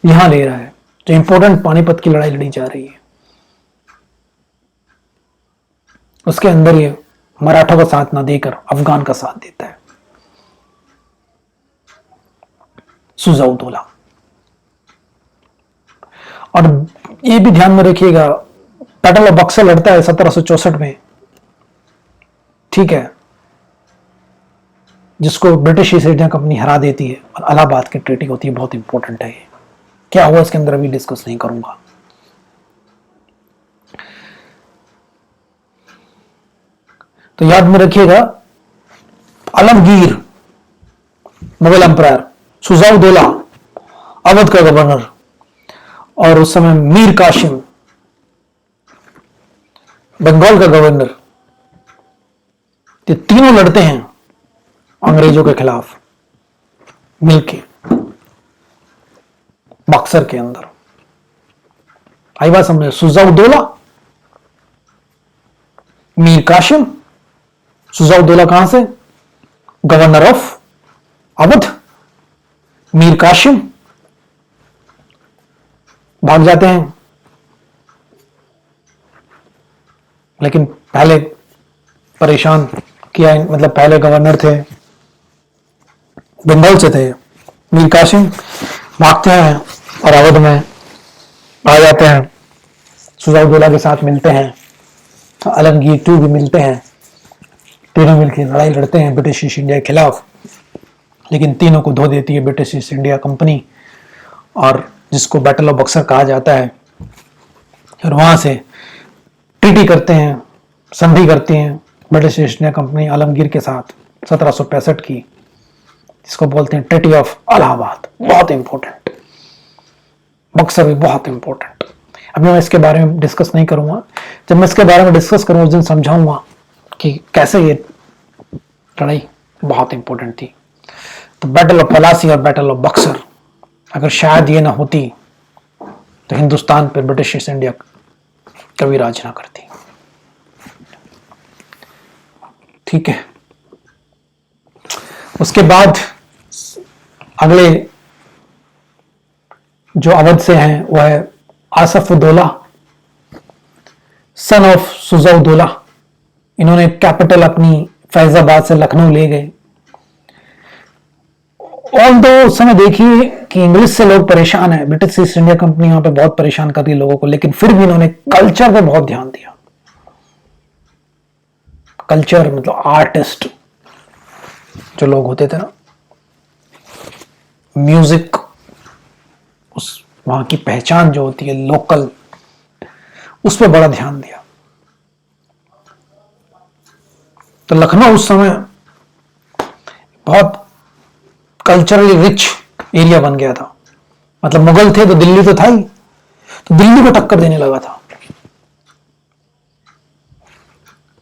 यहां ले रहा है। जो इंपॉर्टेंट पानीपत की लड़ाई लड़ी जा रही है उसके अंदर ये मराठा का साथ ना देकर अफगान का साथ देता है सुजाउद्दौला। और ये भी ध्यान में रखिएगा, बैटल ऑफ बक्सर लड़ता है 1764 में, ठीक है, जिसको ब्रिटिश ईस्ट इंडिया कंपनी हरा देती है, और इलाहाबाद की ट्रीटी होती है। बहुत इंपॉर्टेंट है ये, क्या हुआ इसके अंदर अभी डिस्कस नहीं करूंगा। तो याद में रखिएगा, आलमगीर मुगल एम्पायर, सुजाउद्दौला अवध का गवर्नर, और उस समय मीर कासिम बंगाल का गवर्नर, ये तीनों लड़ते हैं अंग्रेजों के खिलाफ मिलके बक्सर के अंदर। आई बात समझे? सुजाउद्दौला, मीर कासिम, सुजाउद्दौला कहां से? Governor of Awadh. मीर कासिम भाग जाते हैं, लेकिन पहले परेशान किया, मतलब पहले गवर्नर थे, बंगाल से थे। मीर कासिम भागते हैं और अवध में आ जाते हैं, सुजाउद्दौला के साथ मिलते हैं, तो आलमगीर टू भी मिलते हैं, तीनों मिलकर लड़ाई लड़ते हैं ब्रिटिश ईस्ट इंडिया के खिलाफ, लेकिन तीनों को धो देती है ब्रिटिश ईस्ट इंडिया कंपनी, और जिसको बैटल ऑफ बक्सर कहा जाता है। और वहां से ट्रीटी करते हैं, संधि करती हैं British east India company Alamgir के साथ 1765 की, जिसको बोलते हैं ट्रीटी ऑफ इलाहाबाद। बहुत इंपॉर्टेंट, बक्सर भी बहुत इंपॉर्टेंट। अभी मैं इसके बारे में डिस्कस नहीं करूंगा, जब मैं इसके बारे में डिस्कस करूंगा उस दिन समझाऊंगा कि कैसे ये लड़ाई बहुत इंपॉर्टेंट थी। तो बैटल ऑफ पलासी और बैटल ऑफ बक्सर, अगर शायद ये ना होती तो हिंदुस्तान पर ब्रिटिश ईस्ट इंडिया कभी राज ना करती। ठीक है, उसके बाद अगले जो अवध से हैं वो है आसफउद्दौला, सन ऑफ सुजाउद्दौला। इन्होंने कैपिटल अपनी फैजाबाद से लखनऊ ले गए। ऑल्दो उस समय देखिए कि इंग्लिश से लोग परेशान है, ब्रिटिश ईस्ट इंडिया कंपनी यहां पे बहुत परेशान कर रही है लोगों को, लेकिन फिर भी इन्होंने कल्चर पे बहुत ध्यान दिया। कल्चर मतलब आर्टिस्ट जो लोग होते थे ना, म्यूजिक, उस वहां की पहचान जो होती है लोकल, उस पर बड़ा ध्यान दिया। तो लखनऊ उस समय बहुत कल्चरली रिच एरिया बन गया था। मतलब मुगल थे तो दिल्ली तो था ही, तो दिल्ली को टक्कर देने लगा था,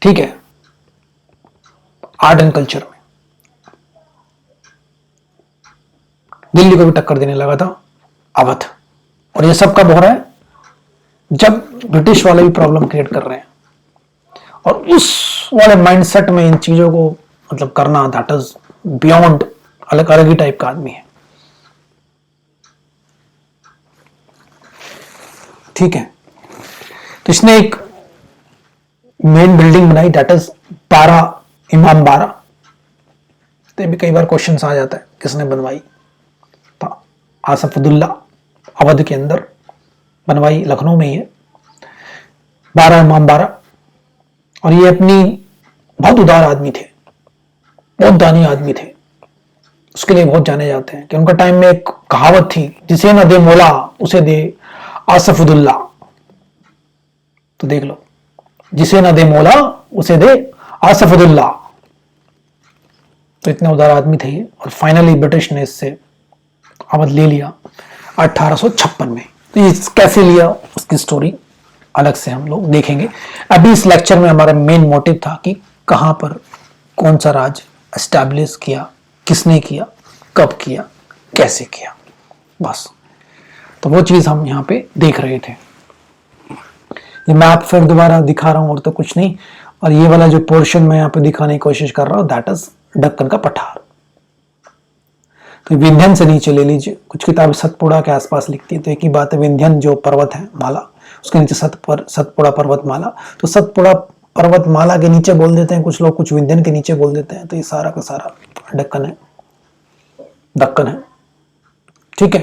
ठीक है, आर्ट एंड कल्चर में दिल्ली को भी टक्कर देने लगा था अवध। और ये सब कब हो रहा है? जब ब्रिटिश वाले भी प्रॉब्लम क्रिएट कर रहे हैं, और उस वाले माइंडसेट में इन चीजों को मतलब करना, दैट इज बियॉन्ड, अलग अलग ही टाइप का आदमी है, ठीक है। तो इसने एक मेन बिल्डिंग बनाई, दैट इज बारह, इमाम बारह। तो भी कई बार क्वेश्चन आ जाता है किसने बनवाई, तो आसफुद्दौला अवध के अंदर बनवाई, लखनऊ में ही है, 12 इमाम 12। और ये अपनी बहुत उदार आदमी थे, बहुत दानी आदमी थे, उसके लिए बहुत जाने जाते हैं कि उनका टाइम में एक कहावत थी, जिसे न दे मौला उसे दे आसफुद्दौला। तो देख लो, जिसे न दे मौला उसे दे आसफुद्दौला। तो इतने उदार आदमी थे ये, और फाइनली ब्रिटिश ने इससे अवध ले लिया 1856 में। तो ये कैसे लिया उसकी स्टोरी अलग से हम लोग देखेंगे। अभी इस लेक्चर में हमारा मेन मोटिव था कि कहां पर कौन सा राज एस्टैब्लिश किया, किसने किया, कब किया, कैसे किया, बस। तो वो चीज हम यहाँ पे देख रहे थे। ये मैप फिर दोबारा दिखा रहा हूं, और तो कुछ नहीं। और ये वाला जो पोर्शन मैं यहाँ पे दिखाने की कोशिश कर रहा हूँ, दैट इज दक्कन का पठार। तो विंध्यन से नीचे ले लीजिए, कुछ किताब सतपुड़ा के आसपास लिखती है, तो एक ही बात है, विंध्यन जो पर्वत है माला, उसके नीचे सतपुड़ा पर्वत माला। तो सतपुड़ा पर्वत माला के नीचे बोल देते हैं कुछ लोग, कुछ विंध्यन के नीचे बोल देते हैं। तो ये सारा का सारा दक्कन है, दक्कन है, ठीक है।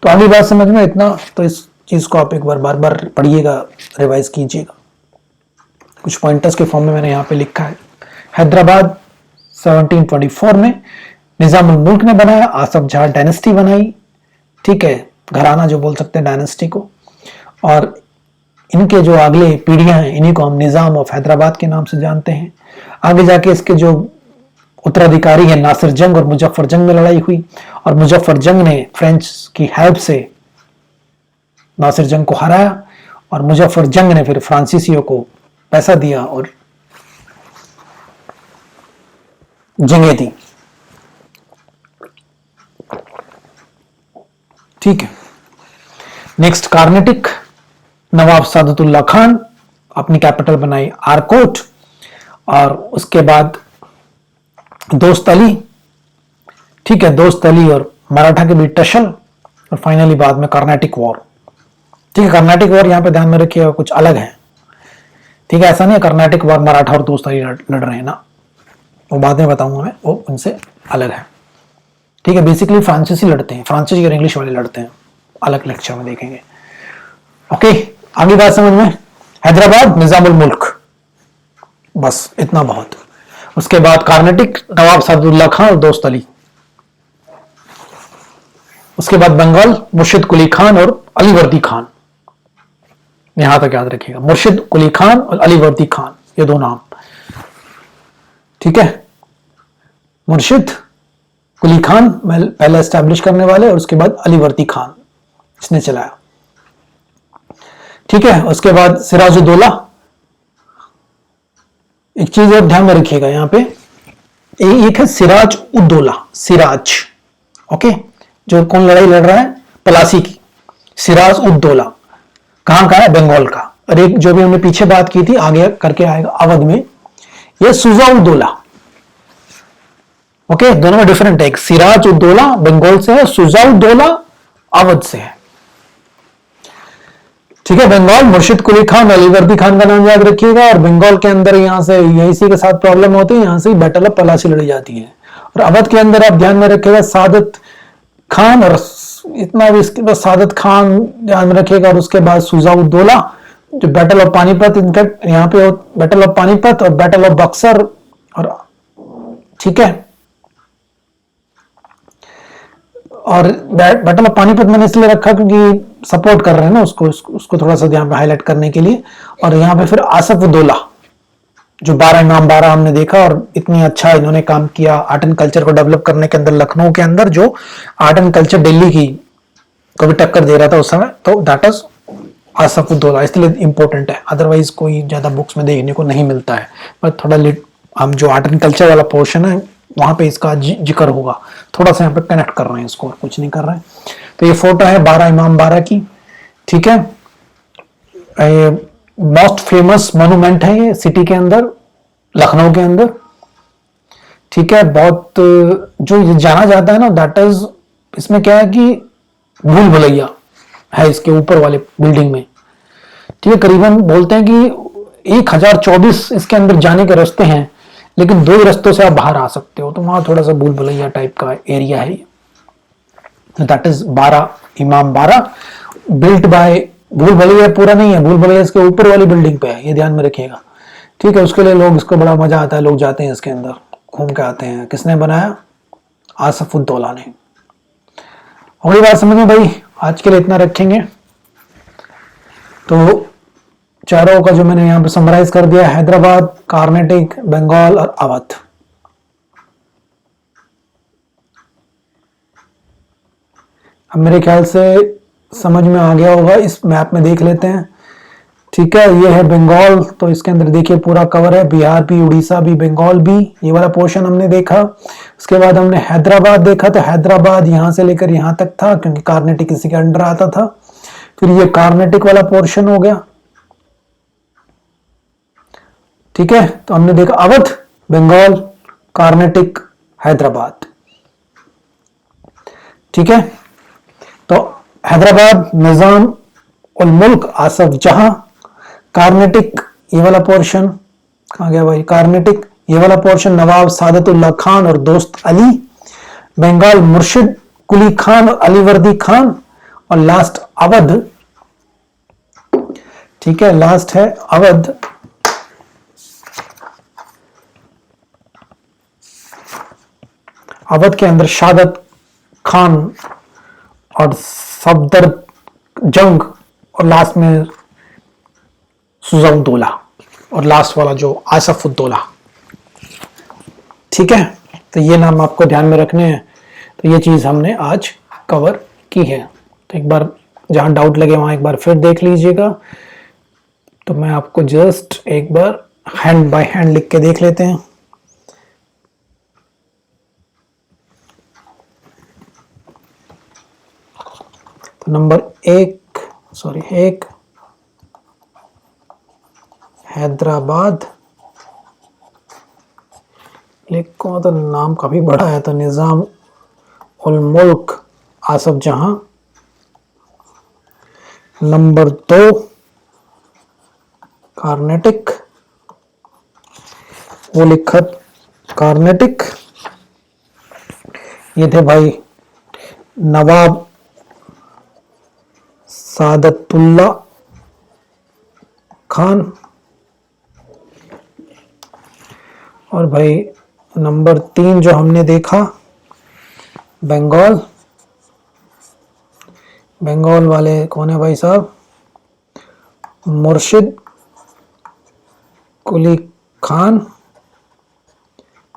तो अगली बात समझ में इतना, तो इस चीज को आप एक बार बार बार पढ़िएगा, रिवाइज कीजिएगा। कुछ पॉइंटर्स के फॉर्म में मैंने यहाँ पे लिखा है। हैदराबाद 1724 में निजाम उल मुल्क ने बनाया, आसफ जाह डायनेस्टी बनाई, ठीक है, घराना जो बोल सकते हैं डायनेस्टी को। और इनके जो अगले पीढ़ियां हैं, इन्हीं को हम निजाम ऑफ हैदराबाद के नाम से जानते हैं। आगे जाके इसके जो उत्तराधिकारी है नासिर जंग और मुजफ्फर जंग में लड़ाई हुई, और मुजफ्फर जंग ने फ्रेंच की हेल्प से नासिर जंग को हराया, और मुजफ्फर जंग ने फिर फ्रांसीसियों को पैसा दिया और जंगे दी, ठीक है। नेक्स्ट कार्नेटिक, नवाब सादतुल्ला खान अपनी कैपिटल बनाई आरकोट, और उसके बाद दोस्त अली, ठीक है, दोस्त अली और मराठा के बीच टशल, और फाइनली बाद में कर्नाटिक वॉर, ठीक है। कर्नाटिक वॉर यहाँ पे ध्यान में रखिएगा, कुछ अलग है, ठीक है। ऐसा नहीं है कर्नाटिक वॉर मराठा और दोस्त अली लड़ रहे हैं ना, वो बाद में बताऊंगा मैं, वो उनसे अलग है, ठीक है। बेसिकली फ्रांसीसी लड़ते हैं, फ्रांसीसी और इंग्लिश वाले लड़ते हैं, अलग लेक्चर में देखेंगे, ओके। आगे बात समझ में, हैदराबाद निजामुल मुल्क, बस इतना बहुत। उसके बाद कार्नेटिक नवाब सादुल्ला खान और दोस्त अली। उसके बाद बंगाल मुर्शिद कुली खान और अलीवर्दी खान, यहां तक याद रखिएगा, मुर्शिद कुली खान और अलीवर्दी खान, ये दो नाम, ठीक है। मुर्शिद कुली खान पहले एस्टैब्लिश करने वाले, और उसके बाद अलीवर्दी खान इसने चलाया, ठीक है। उसके बाद सिराजुद्दौला। एक चीज और ध्यान में रखिएगा यहाँ पे, एक है सिराज उद्दौला, सिराज, ओके, जो कौन लड़ाई लड़ रहा है, पलासी की। सिराज उद्दौला कहां का है, बंगाल का। और एक जो भी हमने पीछे बात की थी, आगे करके आएगा अवध में, यह सुजा उद्दौला, ओके, दोनों में डिफरेंट है। एक सिराज उद्दौला बंगाल से है, सुजा उद्दौला अवध से है, ठीक है। बंगाल मुर्शिद कुली खान, अलीवर्दी खान का नाम याद रखिएगा। और बंगाल के अंदर यहां से इसी के साथ प्रॉब्लम होती है, यहां से बैटल ऑफ पलासी लड़ी जाती है। और अवध के अंदर आप ध्यान में रखिएगा सादत खान, और इतना भी इसके बाद सादत खान ध्यान में रखिएगा, और उसके बाद सुजाउद्दौला, जो बैटल ऑफ पानीपत, इनका यहाँ पे बैटल ऑफ पानीपत और बैटल ऑफ बक्सर, और ठीक है। और बैटल ऑफ पानीपत मैंने इसलिए रखा क्योंकि सपोर्ट कर रहे हैं ना उसको थोड़ा सा ध्यान पे हाईलाइट करने के लिए। और यहाँ पे फिर आसफुद्दौला, जो 12 इमाम 12 हमने देखा, और इतनी अच्छा इन्होंने काम किया आर्ट एंड कल्चर को डेवलप करने के अंदर, लखनऊ के अंदर जो आर्ट एंड कल्चर दिल्ली की को भी टक्कर दे रहा था उस समय, तो दैट इज आसफुद्दौला, इसलिए इंपॉर्टेंट है, अदरवाइज कोई ज्यादा बुक्स में देखने को नहीं मिलता है। पर थोड़ा हम जो आर्ट एंड कल्चर वाला पोर्शन है वहां पे इसका जिक्र होगा, थोड़ा सा यहाँ पे कनेक्ट कर रहे हैं इसको, और कुछ नहीं कर रहे हैं। तो ये फोटो है 12 इमाम बारह की, ठीक है। मोस्ट फेमस मोन्यूमेंट है ये सिटी के अंदर, लखनऊ के अंदर, ठीक है। बहुत जो ये जाना जाता है ना, दैट इज, इसमें क्या है कि भूल भुलैया है इसके ऊपर वाले बिल्डिंग में, ठीक है। करीबन बोलते हैं कि 1024 इसके अंदर जाने के रास्ते हैं, लेकिन 2 ही रास्तों से आप बाहर आ सकते हो, तो वहां थोड़ा सा भूल भुलैया टाइप का एरिया है। दैट इज 12 इमाम बारह, बिल्ट बाय, भूल भुलैया पूरा नहीं है, भूल भुलैया इसके ऊपर वाली बिल्डिंग पे है, ये ध्यान में रखिएगा, ठीक है। उसके लिए लोग, इसको बड़ा मजा आता है, लोग जाते हैं इसके अंदर, घूम के आते हैं। किसने बनाया? आसफुद्दौला ने। अगली बात समझ में भाई, आज के लिए इतना रखेंगे। तो चारों का जो मैंने यहां पे समराइज कर दिया, हैदराबाद, कार्नेटिक, बंगाल और अवध। अब मेरे ख्याल से समझ में आ गया होगा, इस मैप में देख लेते हैं, ठीक है। ये है बंगाल, तो इसके अंदर देखिए पूरा कवर है, बिहार भी, उड़ीसा भी, बंगाल भी, ये वाला पोर्शन हमने देखा। उसके बाद हमने हैदराबाद देखा, तो हैदराबाद यहां से लेकर यहां तक था, क्योंकि कार्नेटिक इसी के अंडर आता था। फिर ये कार्नेटिक वाला पोर्शन हो गया, ठीक है। तो हमने देखा अवध, बंगाल, कार्नेटिक, हैदराबाद, ठीक है। तो हैदराबाद निजाम उल मुल्क आसफ जहां, कार्नेटिक ये वाला पोर्शन कहां गया भाई, कार्नेटिक ये वाला पोर्शन नवाब सादतुल्लाह खान और दोस्त अली, बंगाल मुर्शिद कुली खान और अलीवर्दी खान, और लास्ट अवध, ठीक है, लास्ट है अवध, अवध के अंदर शादत खान और सफदर जंग, और लास्ट में सुजाउद्दौला, और लास्ट वाला जो आसफुद्दौला, ठीक है। तो ये नाम आपको ध्यान में रखने हैं। तो ये चीज हमने आज कवर की है। तो एक बार जहां डाउट लगे वहां एक बार फिर देख लीजिएगा। तो मैं आपको जस्ट एक बार हैंड बाय हैंड लिख के देख लेते हैं। तो नंबर 1 हैदराबाद, लिखो तो नाम काफी बड़ा है, तो निजाम उल मुल्क आसफ जहां। नंबर 2 कार्नेटिक, वो लिखा कार्नेटिक, ये थे भाई नवाब सादतुल्ला खान, और भाई नंबर 3 जो हमने देखा बंगाल, बंगाल वाले कौन है भाई साहब, मुर्शिद कुली खान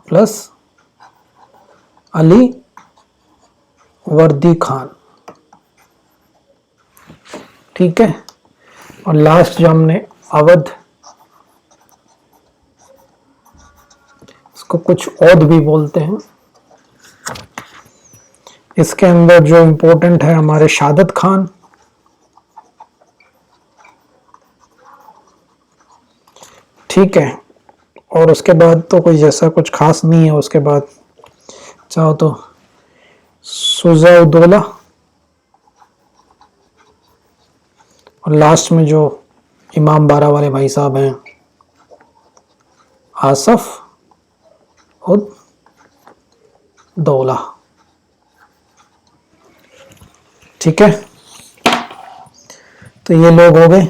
प्लस अली वर्दी खान, ठीक है। और लास्ट जो हमने अवध, इसको कुछ औध भी बोलते हैं, इसके अंदर जो इंपॉर्टेंट है हमारे शादत खान, ठीक है। और उसके बाद तो कोई जैसा कुछ खास नहीं है। उसके बाद चाहो तो सुजाउद्दौला, और लास्ट में जो इमाम बारह वाले भाई साहब हैं आसफ उद दौला, ठीक है। तो ये लोग हो गए।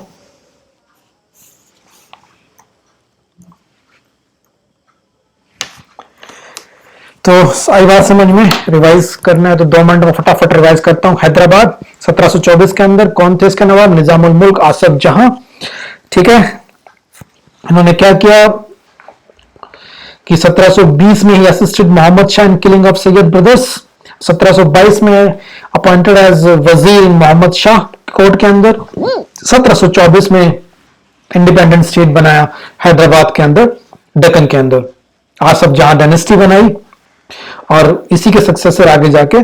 तो आई बात समझ में, रिवाइज करना है तो 2 मिनट में फटाफट रिवाइज करता हूं। हैदराबाद 1724 के अंदर कौन थे इसके नवाब, निजामुल मुल्क आसफ जहां, ठीक है। इन्होंने क्या किया कि 1720 में ही assisted Mohammad Shah in killing of Sayyid brothers, 1722 में अपॉइंटेड एज वजीर मोहम्मद शाह कोर्ट के अंदर। 1724 में इंडिपेंडेंट स्टेट बनाया हैदराबाद के अंदर, दक्कन के अंदर, आसफ जहां डायनेस्टी बनाई और इसी के सक्सेसर आगे जाके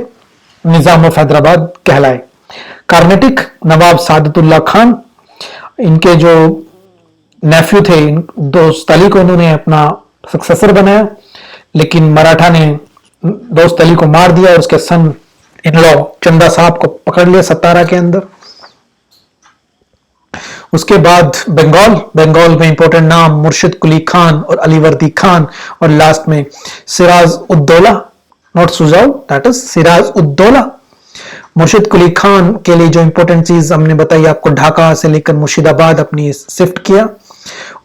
निजाम ऑफ हैदराबाद कहलाए। कार्नेटिक नवाब सादतुल्ला खान, इनके जो नेफ्यू थे, दोस्त अली को उन्होंने अपना सक्सेसर बनाया, लेकिन मराठा ने दोस्त अली को मार दिया और उसके सन इन लॉ चंदा साहब को पकड़ लिया सतारा के अंदर। उसके बाद बंगाल में इंपॉर्टेंट नाम मुर्शिद कुली खान और अलीवर्दी खान, और लास्ट में Siraj Uddaula, not Shuja, that is Siraj Uddaula. Murshid Quli Khan के लिए जो इंपॉर्टेंट चीज हमने बताई आपको, ढाका से लेकर मुर्शिदाबाद अपनी शिफ्ट किया।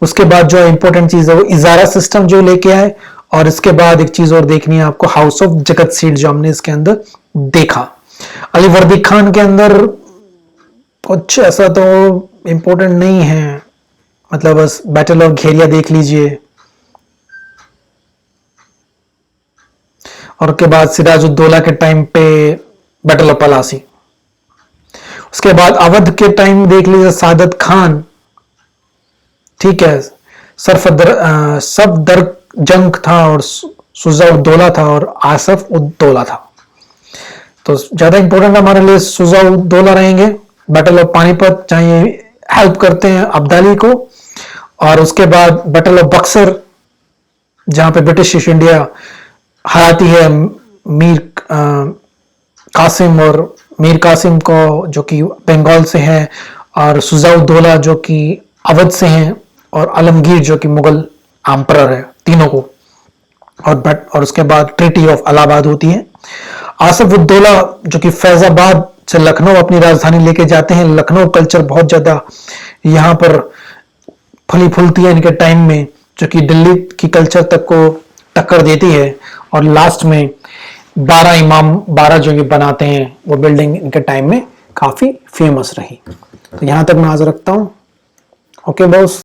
उसके बाद जो इंपॉर्टेंट चीज है वो इजारा सिस्टम जो लेके आए, और इसके बाद एक चीज और देखनी है आपको, हाउस ऑफ जगत सीट जो हमने इसके अंदर देखा। अलीवर्दी खान के अंदर कुछ ऐसा तो इंपॉर्टेंट नहीं है, मतलब बस बैटल ऑफ घेरिया देख लीजिए, और उसके बाद सिराजुद्दौला के टाइम पे बैटल ऑफ पलासी। उसके बाद अवध के टाइम देख लीजिए सादत खान, ठीक है, सफदर जंग था और सुजा-उद-दौला था और आसफ उद-दौला था। तो ज्यादा इंपॉर्टेंट हमारे लिए सुजा-उद-दौला रहेंगे। बैटल ऑफ पानीपत चाहिए, हेल्प करते हैं अब्दाली को, और उसके बाद बैटल ऑफ बक्सर जहां पे ब्रिटिश ईस्ट इंडिया हराती है मीर कासिम, और मीर कासिम को जो कि बंगाल से हैं, और सुजा-उद-दौला जो कि अवध से हैं, और आलमगीर जो कि मुगल एम्परर है, तीनों को। और उसके बाद ट्रीटी ऑफ इलाहाबाद होती है। आसफ उद-दौला जो कि फैजाबाद से लखनऊ अपनी राजधानी लेके जाते हैं। लखनऊ कल्चर बहुत ज्यादा यहाँ पर फली फूलती है इनके टाइम में, जो कि दिल्ली की कल्चर तक को टक्कर देती है। और लास्ट में 12 इमाम 12 जो ये बनाते हैं, वो बिल्डिंग इनके टाइम में काफी फेमस रही। तो यहां तक मैं आज रखता हूं। Okay boss.